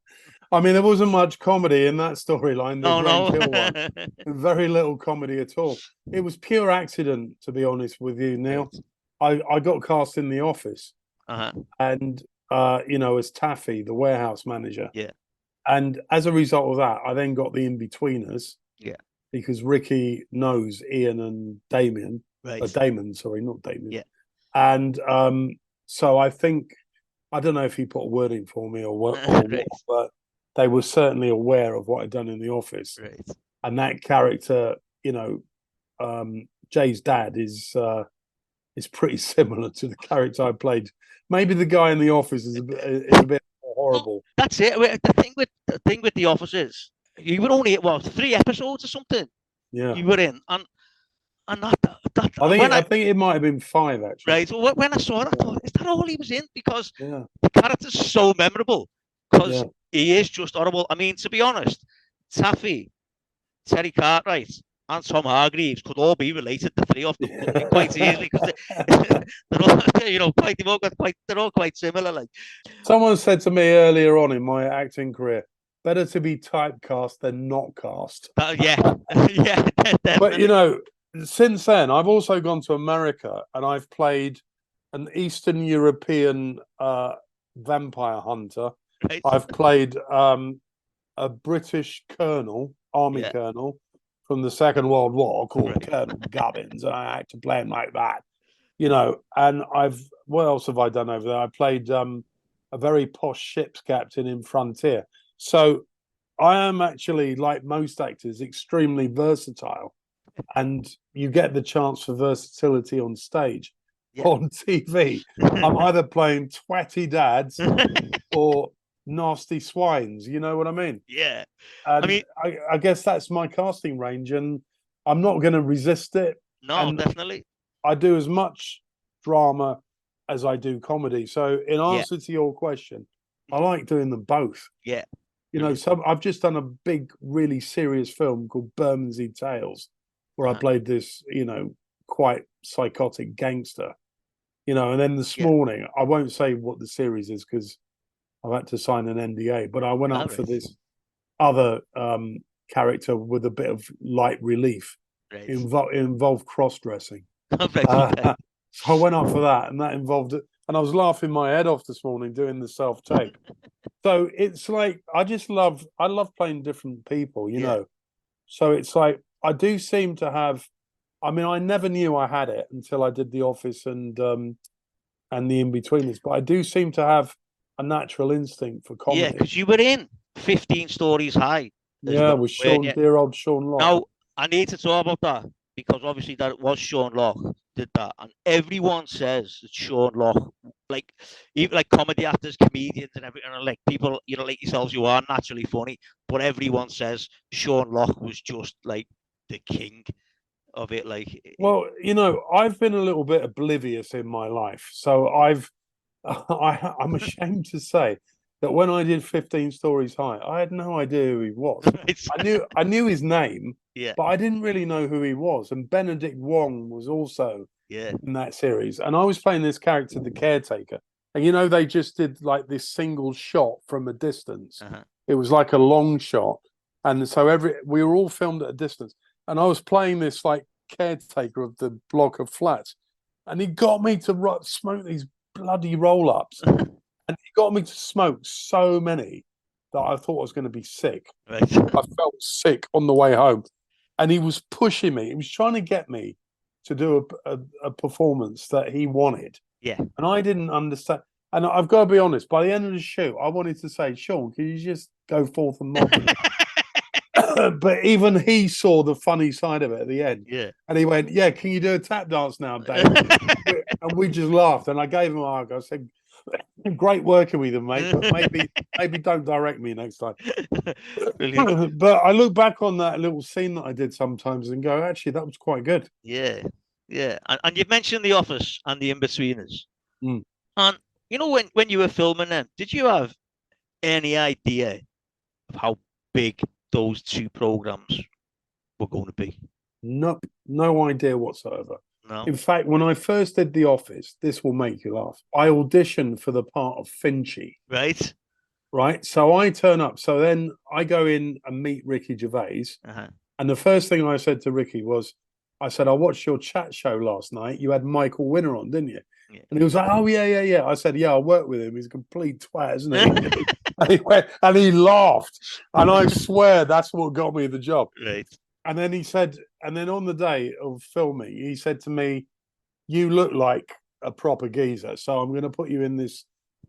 I mean, there wasn't much comedy in that storyline, the No, Grange no. Hill one. Very little comedy at all. It was pure accident, to be honest with you, Right. Neil. I got cast in The Office, Uh-huh. and as Taffy, the warehouse manager. Yeah. And as a result of that, I then got the in-betweeners Yeah. because Ricky knows Ian and Damien. Right. Damon, sorry, not Damien. Yeah. And so I think I don't know if he put a word in for me or what, Right. but they were certainly aware of what I'd done in The Office. Right. And that character, Jay's dad is pretty similar to the character I played. Maybe the guy in The Office is a bit more horrible. Well, that's it. The thing with the offices, you were only 3 episodes or something. Yeah, You were in, and that I think it might have been 5 actually. right. So when I saw it, I thought, is that all he was in? Because Yeah, the character's so memorable. Because yeah, he is just horrible. I mean, to be honest, Taffy, Terry Cartwright, and Tom Hargreaves could all be related. The three of them could be quite easily because they're all, they're all quite similar. Like Someone said to me earlier on in my acting career, better to be typecast than not cast. that, yeah, yeah, But definitely. since then, I've also gone to America and I've played an Eastern European vampire hunter. Right? I've played a British colonel, army Yeah, colonel from the Second World War called right. Colonel Gubbins, and I had to play him like that. And what else have I done over there? I played a very posh ship's captain in Frontier. So I am actually, like most actors, extremely versatile, and you get the chance for versatility on stage. Yeah. On TV, I'm either playing twatty dads or nasty swines. You know what I mean? Yeah. I And mean, I guess that's my casting range, and I'm not going to resist it. no, And definitely. I do as much drama as I do comedy. So, in Yeah. answer to your question, I like doing them both. Yeah. So I've just done a big, really serious film called Bermondsey Tales, where I Uh-huh. played this, quite psychotic gangster. And then this Yeah. morning, I won't say what the series is because I've had to sign an NDA, but I went All up for right. this other character with a bit of light relief. Right. It involved cross dressing. Right. Okay. So I went up for that, and that involved it. And I was laughing my head off this morning doing the self tape. So it's like I love playing different people, you Yeah. know. So it's like I do seem to have. I mean, I never knew I had it until I did The Office and the In-Betweeners, but I do seem to have a natural instinct for Yeah, comedy. because you were in 15 Stories High as Yeah, well, with weren't Sean, you? dear old Sean Locke. Now, I need to talk about that because obviously that was Sean Locke did that, and everyone says that Sean Locke, like even like comedy actors, comedians, and everything, and like people, you know, like yourselves, you are naturally funny, but everyone says Sean Locke was just like the king of it. Like, Well, you know, I've been a little bit oblivious in my life, so I'm ashamed to say that when I did 15 Stories High, I had no idea who he was. it's, I knew his name, yeah, but I didn't really know who he was. And Benedict Wong was also yeah, in that series, and I was playing this character, the caretaker. And you know, they just did like this single shot from a distance. uh-huh. It was like a long shot, and so we were all filmed at a distance. And I was playing this like caretaker of the block of flats, and he got me to smoke these bloody roll ups, and he got me to smoke so many that I thought I was going to be sick. Right, I felt sick on the way home, and he was pushing me. He was trying to get me to do a performance that he wanted, yeah. and I didn't understand. And I've got to be honest. By the end of the shoot, I wanted to say, "Sean, can you just go forth and mock me?" But even he saw the funny side of it at the end, Yeah. and he went, "Yeah, can you do a tap dance now, Dave?" And we just laughed, and I gave him a hug. I said, "Great working with him, mate, but maybe don't direct me next time." Brilliant. But I look back on that little scene that I did sometimes and go, actually, that was quite good. Yeah, yeah. And you've mentioned The Office and The In-Betweeners. Mm. And you know when you were filming them, did you have any idea of how big those two programs were going to be? Nope, no idea whatsoever. No. In fact, when I first did The Office, this will make you laugh. I auditioned for the part of Finchy, Right? right? So I turn up. So then I go in and meet Ricky Gervais. Uh-huh. And the first thing I said to Ricky was, I said, I watched your chat show last night. You had Michael Winner on, didn't you? Yeah. And he was like, oh, yeah. I said, yeah, I work with him. He's a complete twat, isn't he? And he went, and he laughed. And I swear that's what got me the job. Right. And then he said, and then on the day of filming, he said to me, you look like a proper geezer. So I'm going to put you in this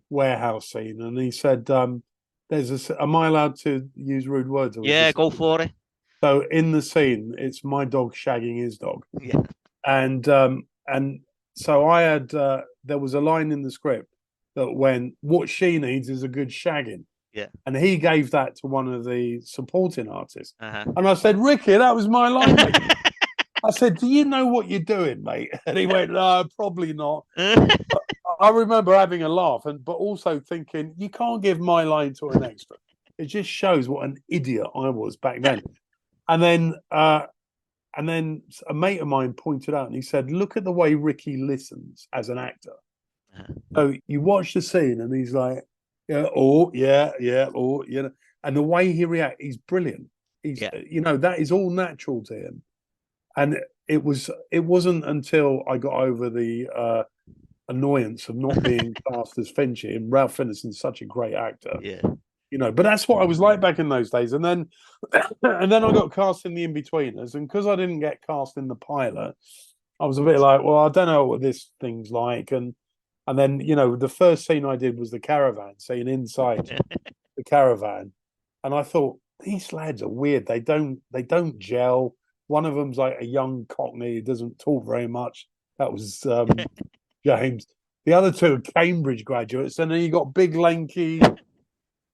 warehouse scene. And he said, am I allowed to use rude words? Or is Yeah, this go for it. so in the scene, it's my dog shagging his dog. Yeah. And so I had there was a line in the script that when what she needs is a good shagging. Yeah. And he gave that to one of the supporting artists. Uh-huh. And I said, Ricky, that was my line, mate. I said, do you know what you're doing, mate? And he went, no, probably not. I remember having a laugh, but also thinking, you can't give my line to an extra. It just shows what an idiot I was back then. And then a mate of mine pointed out and he said, look at the way Ricky listens as an actor. Uh-huh. So you watch the scene and he's like, yeah, oh, yeah, oh, you know, and the way he reacts, he's brilliant. He's, you know, that is all natural to him. And it wasn't until I got over the annoyance of not being cast as Finchy, and Ralph Fiennes's such a great actor. Yeah. You know, but that's what I was like back in those days. And then I got cast in the In-Betweeners, and because I didn't get cast in the pilot, I was a bit like, well, I don't know what this thing's like. And then, you know, the first scene I did was the caravan scene inside the caravan. And I thought, these lads are weird. They don't gel. One of them's like a young cockney who doesn't talk very much. That was James. The other two are Cambridge graduates, and then you got big lanky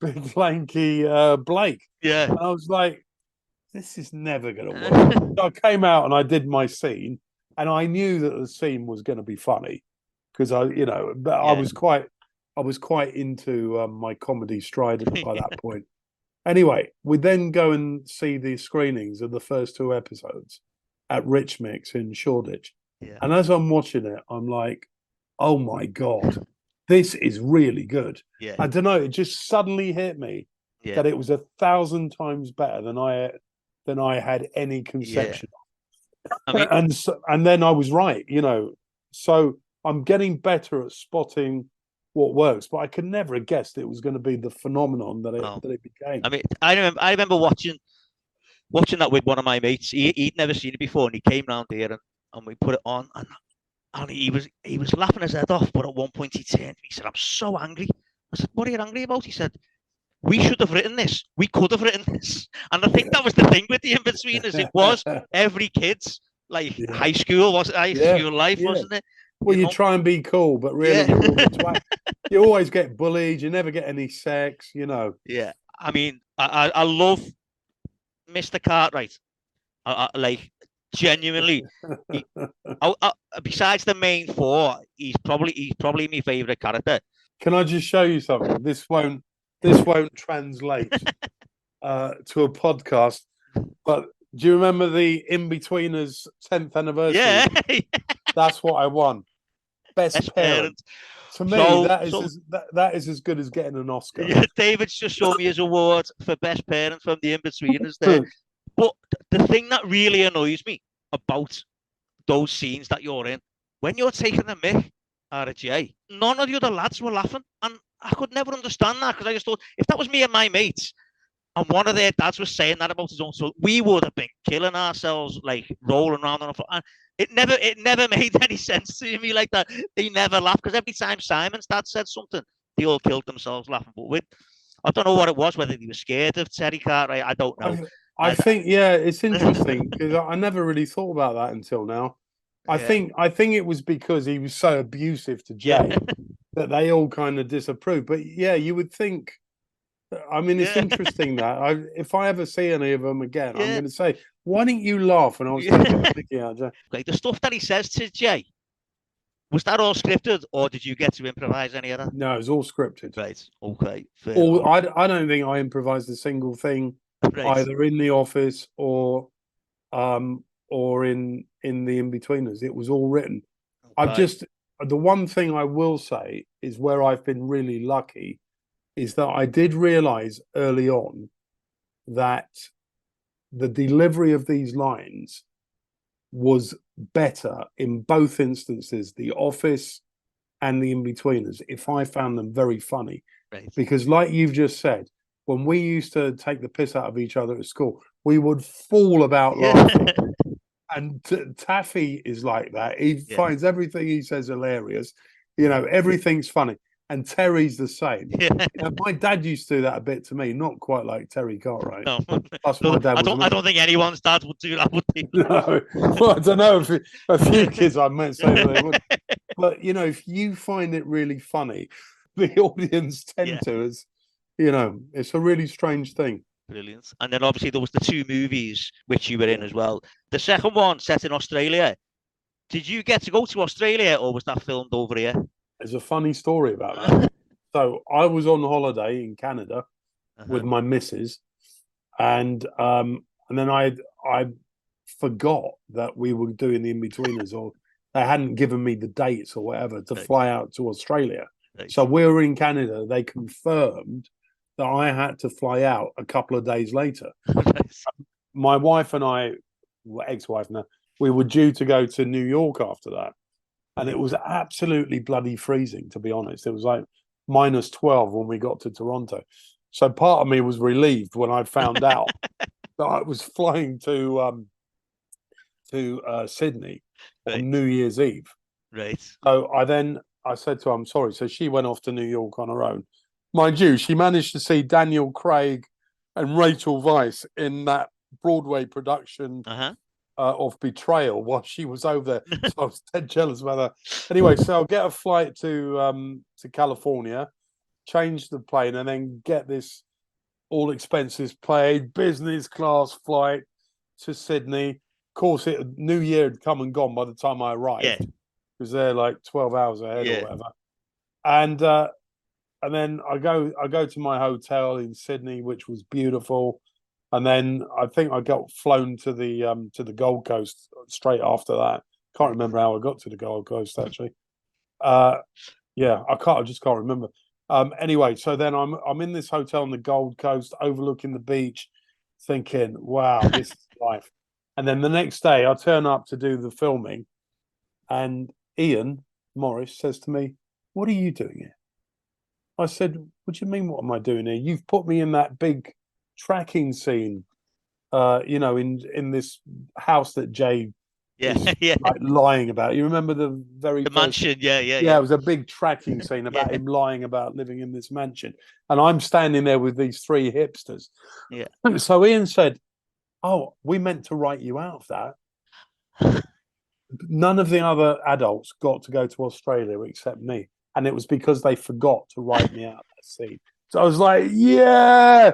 Blake. Yeah. And I was like, this is never going to work. So I came out and I did my scene, and I knew that the scene was going to be funny because but I was quite into my comedy strident by that point. Anyway, we then go and see the screenings of the first two episodes at Rich Mix in Shoreditch. Yeah. And as I'm watching it, I'm like, oh my God, this is really good. Yeah. I don't know, it just suddenly hit me that it was 1,000 times better than I had any conception of. I mean, and then I was right, you know. So I'm getting better at spotting what works. But I could never have guessed it was going to be the phenomenon that it became. I mean, I remember watching that with one of my mates. He'd never seen it before, and he came round here and we put it on, and he was laughing his head off. But at one point he turned to me, he said, "I'm so angry." I said, "What are you angry about?" He said, "We should have written this. We could have written this." And I think that was the thing with the In-Betweeners. It was every kid's like high school life, wasn't it? Well, you try and be cool, but really you're all a twat. You always get bullied. You never get any sex, you know. Yeah. I mean, I love Mr. Cartwright. Like, genuinely, besides the main four, he's probably my favorite character. Can I just show you something? This won't translate to a podcast, but do you remember the In-Betweeners 10th anniversary? Yeah. That's what I won. Best parent. To me, that is as good as getting an Oscar. Yeah, David's just showed me his award for best parent from the In-Betweeners there. But the thing that really annoys me about those scenes that you're in, when you're taking the mick out of Jay, none of the other lads were laughing. And I could never understand that, because I just thought, if that was me and my mates, and one of their dads was saying that about his own son, we would have been killing ourselves, like rolling around on the floor. And it never made any sense to me like that. They never laughed, because every time Simon's dad said something, they all killed themselves laughing. But I don't know what it was, whether they were scared of Terry Cartwright. I don't know. I think, yeah, it's interesting, because I never really thought about that until now. I think it was because he was so abusive to Jay that they all kind of disapproved. But yeah, you would think. I mean, it's interesting that if I ever see any of them again, I'm going to say, "Why didn't you laugh?" And I was taking the mickey out of Jay. Like, the stuff that he says to Jay, was that all scripted, or did you get to improvise any of that? No, it was all scripted. Right. Okay. I don't think I improvised a single thing, either in the office or in the In-Betweeners. It was all written. Okay. The one thing I will say is where I've been really lucky is that I did realize early on that the delivery of these lines was better in both instances, the office and the In-Betweeners, if I found them very funny. Right. Because like you've just said, when we used to take the piss out of each other at school, we would fall about laughing. And Taffy is like that. He finds everything he says hilarious. You know, everything's funny. And Terry's the same. My dad used to do that a bit to me, not quite like Terry Cartwright. No. Plus, my dad I don't think anyone's dad would do that, would they? No. Well, I don't know if a few kids I might say they would. But, you know, if you find it really funny, the audience tend to, as you know, it's a really strange thing. Brilliant. And then obviously there was the two movies which you were in as well. The second one set in Australia. Did you get to go to Australia, or was that filmed over here? There's a funny story about that. So I was on holiday in Canada with my missus, and then I forgot that we were doing the In-Betweeners, or they hadn't given me the dates or whatever to fly out to Australia. Right. So we were in Canada. They confirmed that I had to fly out a couple of days later. My wife and I, ex-wife now, we were due to go to New York after that. And it was absolutely bloody freezing, to be honest. It was like -12 when we got to Toronto. So part of me was relieved when I found out that I was flying to Sydney on New Year's Eve. Right. So I said to her, "I'm sorry." So she went off to New York on her own. Mind you, she managed to see Daniel Craig and Rachel Weisz in that Broadway production of Betrayal while she was over there. So I was dead jealous about that. Anyway, so I'll get a flight to California, change the plane, and then get this all expenses paid business class flight to Sydney. Of course, New Year had come and gone by the time I arrived, because they're like 12 hours ahead or whatever. And then I go to my hotel in Sydney, which was beautiful. And then I think I got flown to the Gold Coast straight after that. Can't remember how I got to the Gold Coast actually. I just can't remember. Anyway, so then I'm in this hotel on the Gold Coast, overlooking the beach, thinking, "Wow, this is life." And then the next day, I turn up to do the filming, and Ian Morris says to me, "What are you doing here?" I said, "What do you mean? What am I doing here? You've put me in that big tracking scene, in this house that Jay Yeah, is yeah. like lying about. You remember the very The first? mansion. Yeah, yeah, Yeah, yeah. it was a big tracking scene Yeah, about him lying about living in this mansion, and I'm standing there with these three hipsters." yeah. So Ian said, "Oh, we meant to write you out of that." None of the other adults got to go to Australia except me. And it was because they forgot to write me out of that scene. So I was like, yeah.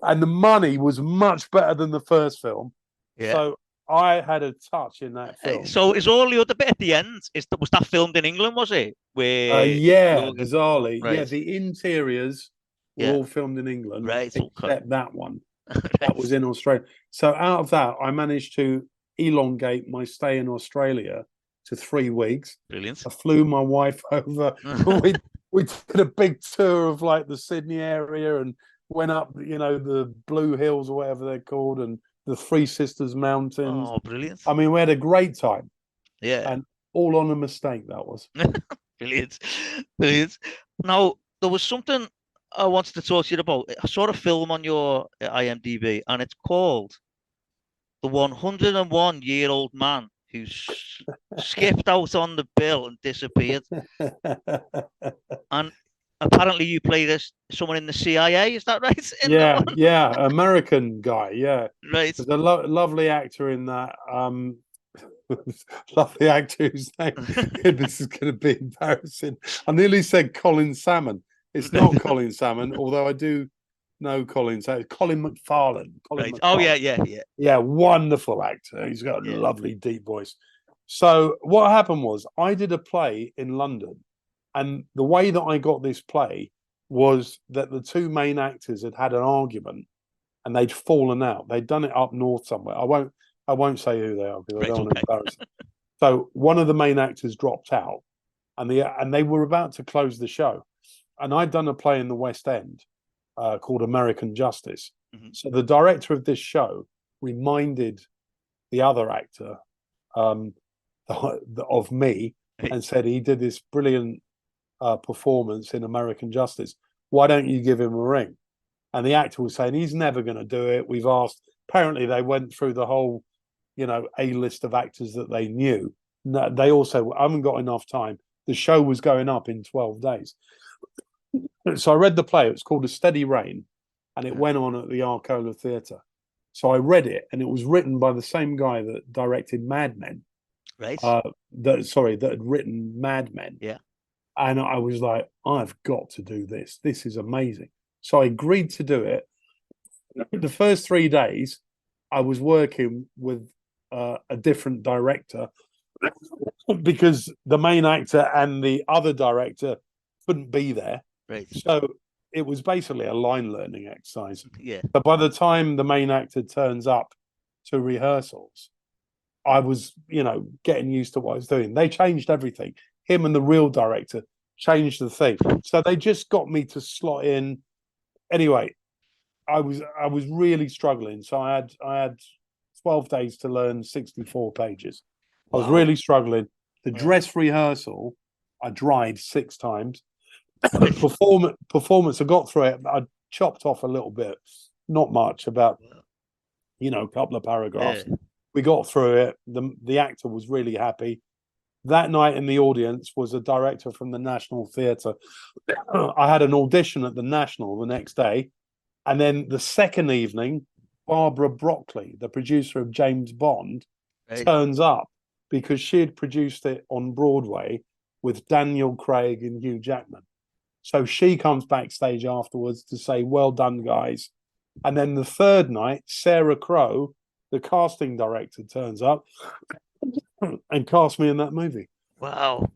And the money was much better than the first film. Yeah. So I had a touch in that film. So is all the other bit at the end? Was that filmed in England? Was it where Yeah, you're bizarrely. Yeah, right? the interiors were Yeah, all filmed in England, right. Okay. except that one. That Right. was in Australia. So out of that, I managed to elongate my stay in Australia to 3 weeks. Brilliant. I flew my wife over. We did a big tour of like the Sydney area and went up, the Blue Hills or whatever they're called, and the Three Sisters Mountains. Oh, brilliant. I mean, we had a great time, Yeah. and all on a mistake that was. Brilliant. Brilliant. Now, there was something I wanted to talk to you about. I saw a film on your IMDb, and it's called The 101-Year-Old Man Who Skipped Out on the Bill and Disappeared. And apparently you play someone in the CIA, is that right? In that Yeah, one? yeah, American guy. Yeah, Right. there's a lovely actor in that. Lovely actor whose name. This is going to be embarrassing. I nearly said Colin Salmon. It's not Colin Salmon, although I do know Colin. So Colin McFarlane. Colin Right. Oh, McFarlane. yeah, yeah, yeah. Yeah, wonderful actor. He's got a Yeah. lovely deep voice. So what happened was I did a play in London, and the way that I got this play was that the two main actors had had an argument and they'd fallen out. They'd done it up north somewhere. I won't say who they are because I Right. don't want to Okay. embarrass them. So one of the main actors dropped out, and they were about to close the show, and I'd done a play in the West End called American Justice. Mhm. So the director of this show reminded the other actor um, of me Right. and said he did this brilliant performance in American Justice. Why don't you give him a ring? And the actor was saying he's never going to do it. We've asked. Apparently, they went through the whole, a list of actors that they knew. No, they also haven't got enough time. The show was going up in 12 days. So I read the play. It was called A Steady Rain, and it went on at the Arcola Theatre. So I read it, and it was written by the same guy that directed Mad Men. Right. That had written Mad Men. Yeah. And I was like, I've got to do this. This is amazing. So I agreed to do it. The first 3 days, I was working with a different director because the main actor and the other director couldn't be there. Right. So it was basically a line learning exercise. Yeah. But by the time the main actor turns up to rehearsals, I was, getting used to what I was doing. They changed everything. Him and the real director changed the thing. So they just got me to slot in. Anyway, I was really struggling. So I had 12 days to learn 64 pages. I was really struggling. The dress rehearsal, I dried 6 times. Performance, I got through it. I chopped off a little bit, not much, about a couple of paragraphs. Yeah. We got through it. The actor was really happy. That night in the audience was a director from the National Theatre. I had an audition at the National the next day. And then the second evening, Barbara Broccoli, the producer of James Bond, Right. turns up because she had produced it on Broadway with Daniel Craig and Hugh Jackman. So she comes backstage afterwards to say, well done, guys. And then the third night, Sarah Crowe, the casting director, turns up and cast me in that movie. Wow.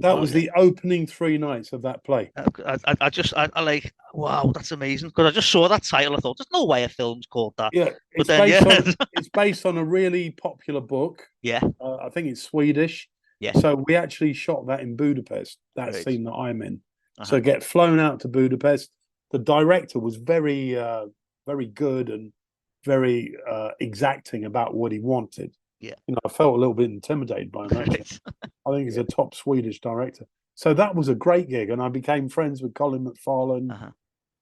That was the opening 3 nights of that play. I like, wow, that's amazing. Because I just saw that title. I thought, there's no way a film's called that. Yeah, But then, it's based on a really popular book. yeah. I think it's Swedish. Yeah. So we actually shot that in Budapest, that Right. scene that I'm in. So get flown out to Budapest. The director was very, very good and very exacting about what he wanted. Yeah. I felt a little bit intimidated by him, actually. Right. I I think he's a top Swedish director. So that was a great gig, and I became friends with Colin McFarlane.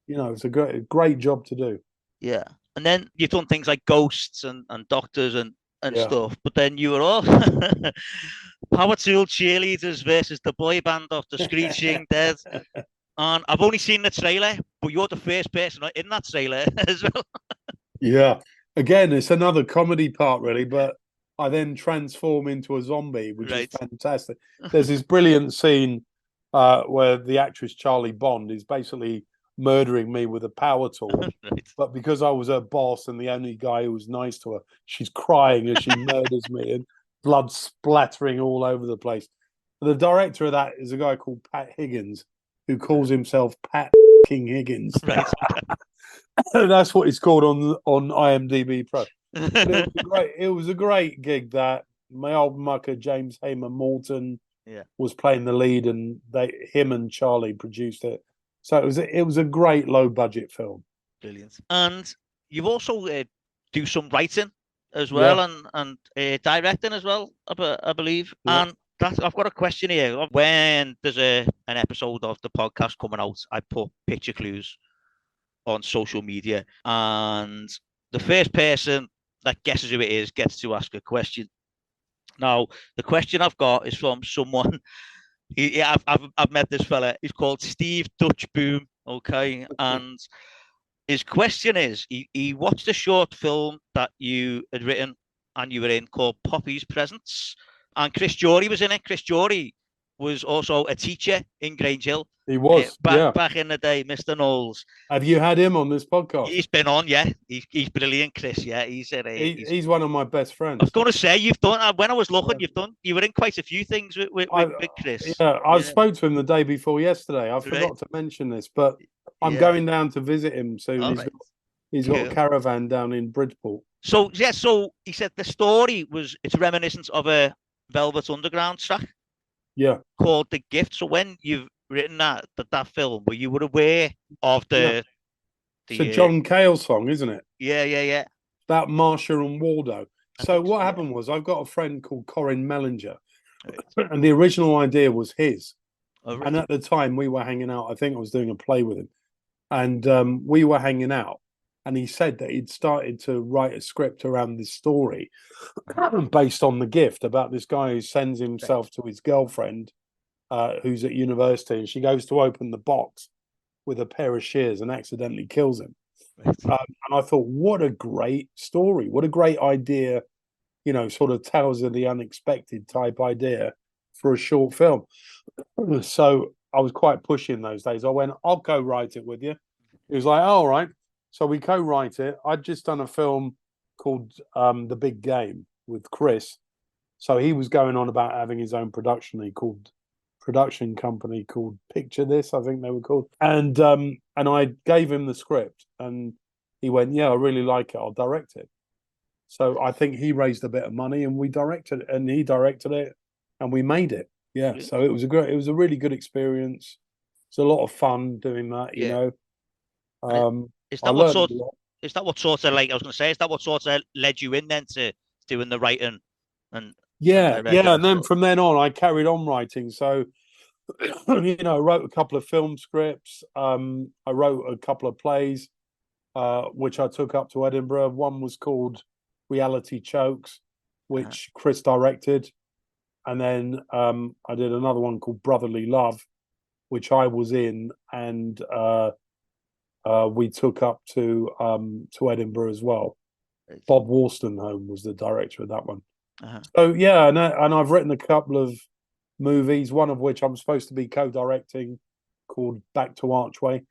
You know, it's a great job to do. Yeah. And then you've done things like Ghosts and Doctors and Yeah. stuff, but then you were all Power Tool cheerleaders versus the boy band of the Screeching Dead. And I've only seen the trailer, but you're the first person in that trailer as well. Yeah. Again, it's another comedy part, really, but I then transform into a zombie, which is Right. fantastic. There's this brilliant scene where the actress Charlie Bond is basically murdering me with a power tool. Right. But because I was her boss and the only guy who was nice to her, she's crying as she murders me and blood splattering all over the place. The director of that is a guy called Pat Higgins, who calls himself Pat King Higgins. Right. That's what it's called on IMDb Pro. But it was a great gig. That my old mucker James Hayman Morton was playing the lead, and him and Charlie produced it. So it was a great low budget film. Brilliant. And you've also do some writing as well, and directing as well, I believe. Yeah. And I've got a question here. When there's an episode of the podcast coming out, I put picture clues on social media, and the first person that guesses who it is gets to ask a question. Now, the question I've got is from someone. I've met this fella. He's called Steve Dutch Boom. Okay, and his question is: he watched a short film that you had written and you were in called Poppy's Presents, and Chris Jory was in it. Chris Jory was also a teacher in Grange Hill. He was back in the day, Mr. Knowles. Have you had him on this podcast? He's been on, yeah. He's brilliant, Chris. Yeah, he's one of my best friends. I was going to say you've done. When I was looking, you were in quite a few things with Chris. Yeah, I spoke to him the day before yesterday. I forgot to mention this, but I'm going down to visit him soon. He's got a caravan down in Bridgeport. So he said the story it's reminiscent of a Velvet Underground track. Yeah, called The Gift. So when you've written that film, were you aware of the it's a John Cale song, isn't it? Yeah. About Marsha and Waldo. So what happened was I've got a friend called Corin Mellinger, and the original idea was his. Right. And at the time we were hanging out. I think I was doing a play with him, and we were hanging out. And he said that he'd started to write a script around this story based on The Gift, about this guy who sends himself to his girlfriend who's at university, and she goes to open the box with a pair of shears and accidentally kills him. And I thought, what a great story. What a great idea, sort of tales of the unexpected type idea for a short film. So I was quite pushy in those days. I went, I'll co-write it with you. He was like, all right. So we co-write it. I'd just done a film called The Big Game with Chris. So he was going on about having his own production company called Picture This, I think they were called. And I gave him the script, and he went, yeah, I really like it. I'll direct it. So I think he raised a bit of money, and he directed it, and we made it. Yeah. Really? So it was a really good experience. It's a lot of fun doing that, you know. Is that what sort of like I was going to say? Is that what sort of led you in then to doing the writing and? And then from then on, I carried on writing. So, I wrote a couple of film scripts. I wrote a couple of plays, which I took up to Edinburgh. One was called Reality Chokes, which Chris directed, and then I did another one called Brotherly Love, which I was in, and we took up to Edinburgh as well. Bob Wolstenholme was the director of that one. So and I've written a couple of movies, one of which I'm supposed to be co-directing, called Back to Archway.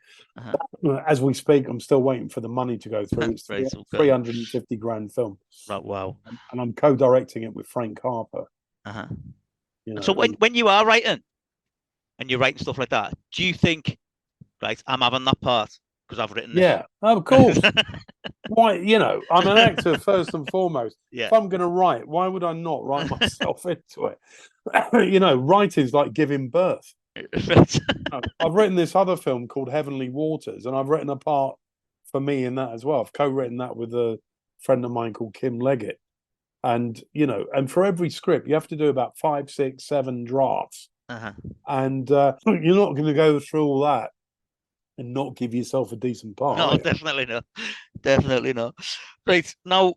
As we speak, I'm still waiting for the money to go through. It's a 350 grand film. Right, wow. And I'm co-directing it with Frank Harper. So when you are writing and you're writing stuff like that, do you think, right, I'm having that part because I've written this? Yeah, of course. Why, I'm an actor first and foremost. If I'm going to write, why would I not write myself into it? Writing's like giving birth. I've written this other film called Heavenly Waters, and I've written a part for me in that as well. I've co-written that with a friend of mine called Kim Leggett. And, and for every script, you have to do about 5, 6, 7 drafts. And you're not going to go through all that and not give yourself a decent part. No, definitely not. Definitely not. Right. Now,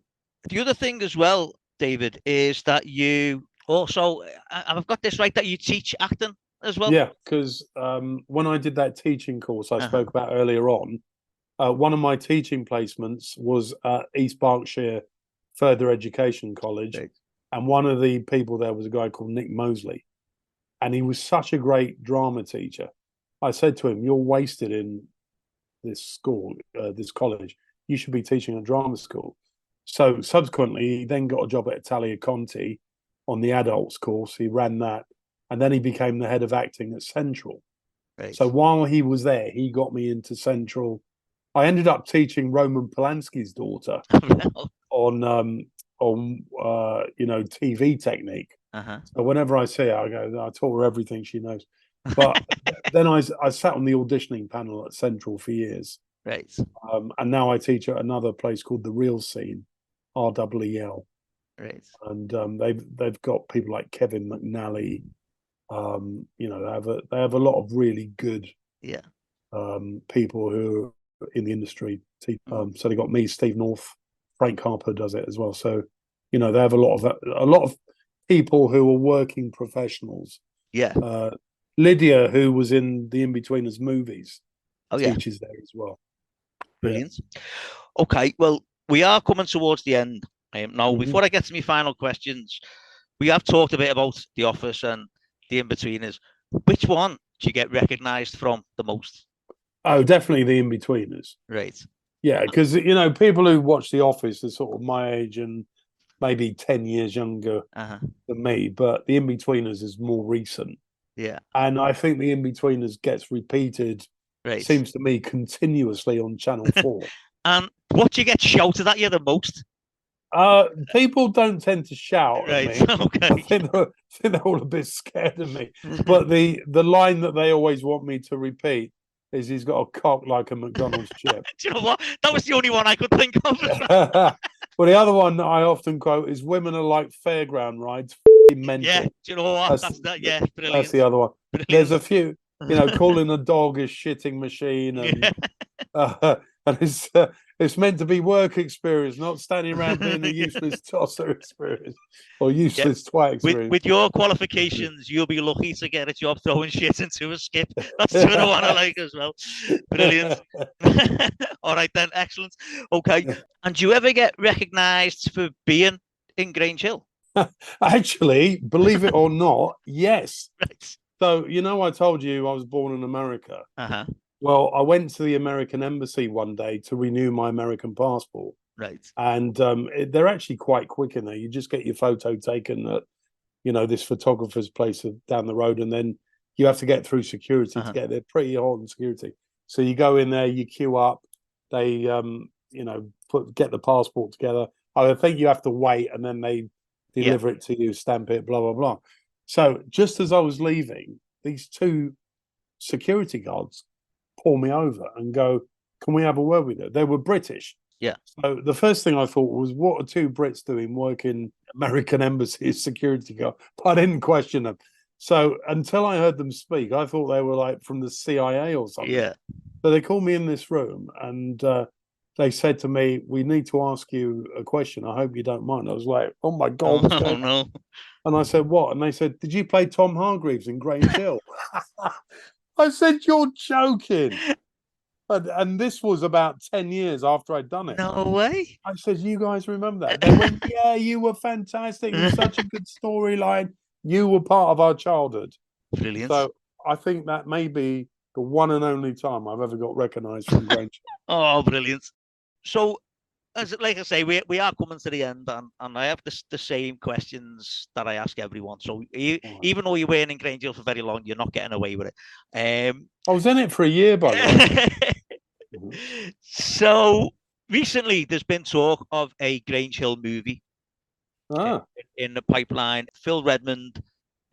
the other thing as well, David, is that you also, I've got this right, that you teach acting as well? Yeah, because when I did that teaching course I spoke about earlier on, one of my teaching placements was at East Berkshire Further Education College. Right. And one of the people there was a guy called Nick Mosley. And he was such a great drama teacher. I said to him, "You're wasted in this school, this college. You should be teaching a drama school." So subsequently, he then got a job at Italia Conti on the adults course. He ran that. And then he became the head of acting at Central. Right. So while he was there, he got me into Central. I ended up teaching Roman Polanski's daughter on TV technique. So whenever I see her, I taught her everything she knows. But then I sat on the auditioning panel at Central for years. Right. And now I teach at another place called The Real Scene, REEL. Right. And they've got people like Kevin McNally. They have a lot of really good people who are in the industry. So they got me, Steve North, Frank Harper does it as well. So they have a lot of people who are working professionals. Yeah. Lydia, who was in the In-Betweeners movies, teaches there as well. Brilliant. Okay, well, we are coming towards the end. Now, before I get to my final questions, we have talked a bit about The Office and the In-Betweeners. Which one do you get recognised from the most? Oh, definitely the In-Betweeners. Right. Yeah, because people who watch The Office are sort of my age and maybe 10 years younger than me, but the In-Betweeners is more recent. Yeah. And I think the In-Betweeners gets repeated, seems to me, continuously on Channel 4. And what do you get shouted at you the most? People don't tend to shout at me. Okay. I think they're all a bit scared of me. But the line that they always want me to repeat is, "He's got a cock like a McDonald's chip." Do you know what? That was the only one I could think of. Well, the other one that I often quote is, "Women are like fairground rides." Mental. Yeah, do you know what? That's brilliant. That's the other one. Brilliant. There's a few, calling a dog a shitting machine, and it's meant to be work experience, not standing around being a useless tosser experience or useless twat experience. With your qualifications, you'll be lucky to get a job throwing shit into a skip. That's the other one I like as well. Brilliant. All right then, excellent. Okay. And do you ever get recognised for being in Grange Hill? Actually, believe it or not, yes. Right. So, I told you I was born in America. Well, I went to the American embassy one day to renew my American passport. Right. And they're actually quite quick in there. You just get your photo taken at, this photographer's place down the road, and then you have to get through security to get there. Pretty hard on security. So you go in there, you queue up, they, get the passport together. I think you have to wait, and then they deliver it to you, stamp it, blah, blah, blah. So just as I was leaving, these two security guards pull me over and go, "Can we have a word with you?" They were British. Yeah. So the first thing I thought was, what are two Brits doing working American embassy as security guard? But I didn't question them. So until I heard them speak, I thought they were like from the CIA or something. Yeah. So they called me in this room and they said to me, "We need to ask you a question. I hope you don't mind." I was like, "Oh my God, what's going on?" And I said, "What?" And they said, "Did you play Tom Hargreaves in Grange Hill?" I said, "You're joking." And this was about 10 years after I'd done it. No way. I said, "You guys remember that?" They went, "Yeah, you were fantastic. It was such a good storyline. You were part of our childhood." Brilliant. So I think that may be the one and only time I've ever got recognised from Grange. Oh, brilliant. So, like I say, we are coming to the end, and I have the same questions that I ask everyone. So even though you weren't in Grange Hill for very long, you're not getting away with it. I was in it for a year, by the way. So recently, there's been talk of a Grange Hill movie in the pipeline. Phil Redmond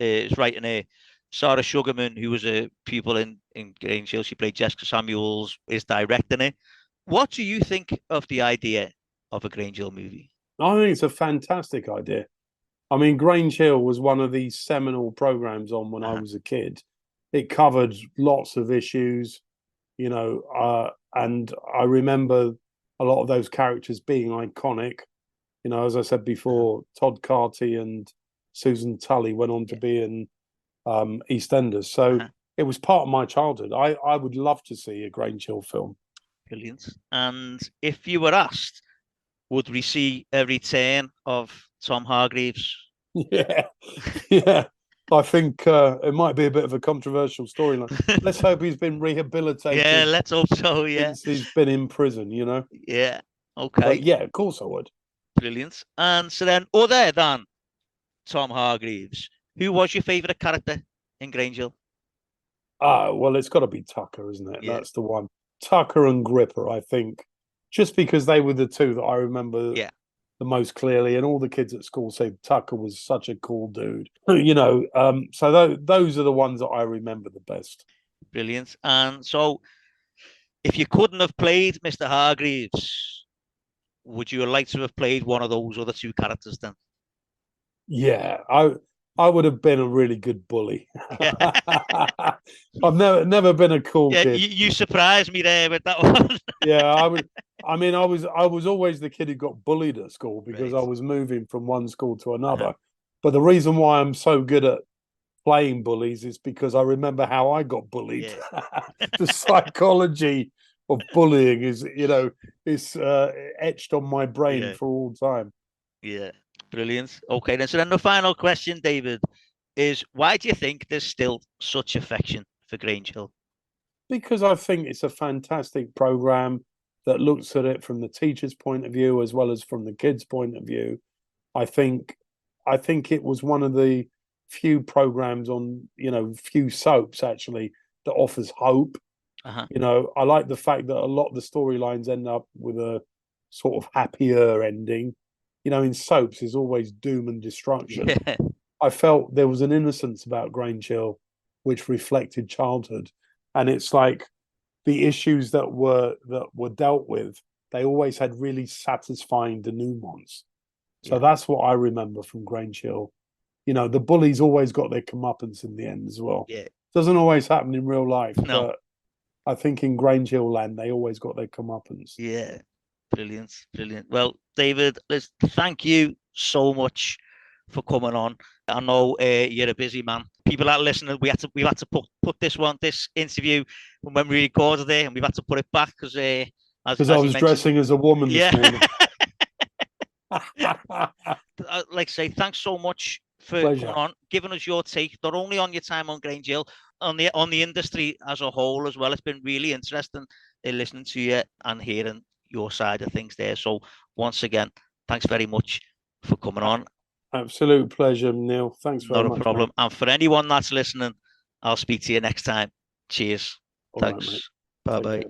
is writing it. Sarah Sugarman, who was a pupil in Grange Hill, she played Jessica Samuels, is directing it. What do you think of the idea of a Grange Hill movie? I think it's a fantastic idea. I mean, Grange Hill was one of these seminal programs on when I was a kid. It covered lots of issues, and I remember a lot of those characters being iconic. As I said before, Todd Carty and Susan Tully went on to be in EastEnders. So it was part of my childhood. I would love to see a Grange Hill film. Brilliant. And if you were asked, would we see a return of Tom Hargreaves? Yeah, yeah. I think it might be a bit of a controversial storyline. Let's hope he's been rehabilitated. Yeah, let's hope so. Yeah, since he's been in prison, Yeah. Okay. But yeah, of course I would. Brilliant. And so then, other than Tom Hargreaves, who was your favourite character in Grange Hill? Well, it's got to be Tucker, isn't it? Yeah. That's the one. Tucker and Gripper, I think, just because they were the two that I remember the most clearly, and all the kids at school say Tucker was such a cool dude. So those are the ones that I remember the best. Brilliant. And so, if you couldn't have played Mr. Hargreaves, would you like to have played one of those other two characters then? Yeah, I would have been a really good bully. I've never been a cool kid. You surprised me there with that one. Yeah, I mean, I was always the kid who got bullied at school because I was moving from one school to another. But the reason why I'm so good at playing bullies is because I remember how I got bullied. The psychology of bullying is etched on my brain for all time. Yeah, brilliant. Okay, then. So then the final question, David, is why do you think there's still such affection for Grange Hill? Because I think it's a fantastic program that looks at it from the teacher's point of view as well as from the kids' point of view. I think it was one of the few programs on, few soaps actually that offers hope. I like the fact that a lot of the storylines end up with a sort of happier ending. In soaps, there's always doom and destruction. Yeah. I felt there was an innocence about Grange Hill which reflected childhood. And it's like the issues that were dealt with, they always had really satisfying denouements. So that's what I remember from Grange Hill. The bullies always got their comeuppance in the end as well. Yeah. Doesn't always happen in real life, No. but I think in Grange Hill land, they always got their comeuppance. Yeah. Brilliant. Well, David, thank you so much for coming on. I know you're a busy man. People that are listening, we had to put this interview when we recorded it, and we've had to put it back because I was dressing as a woman this morning. Like I say, thanks so much for coming on, giving us your take, not only on your time on Grange Hill, on the industry as a whole as well. It's been really interesting listening to you and hearing your side of things there. So once again, thanks very much for coming on. Absolute pleasure, Neil. Thanks very much. Not a problem. Mate. And for anyone that's listening, I'll speak to you next time. Cheers. Thanks. Bye-bye.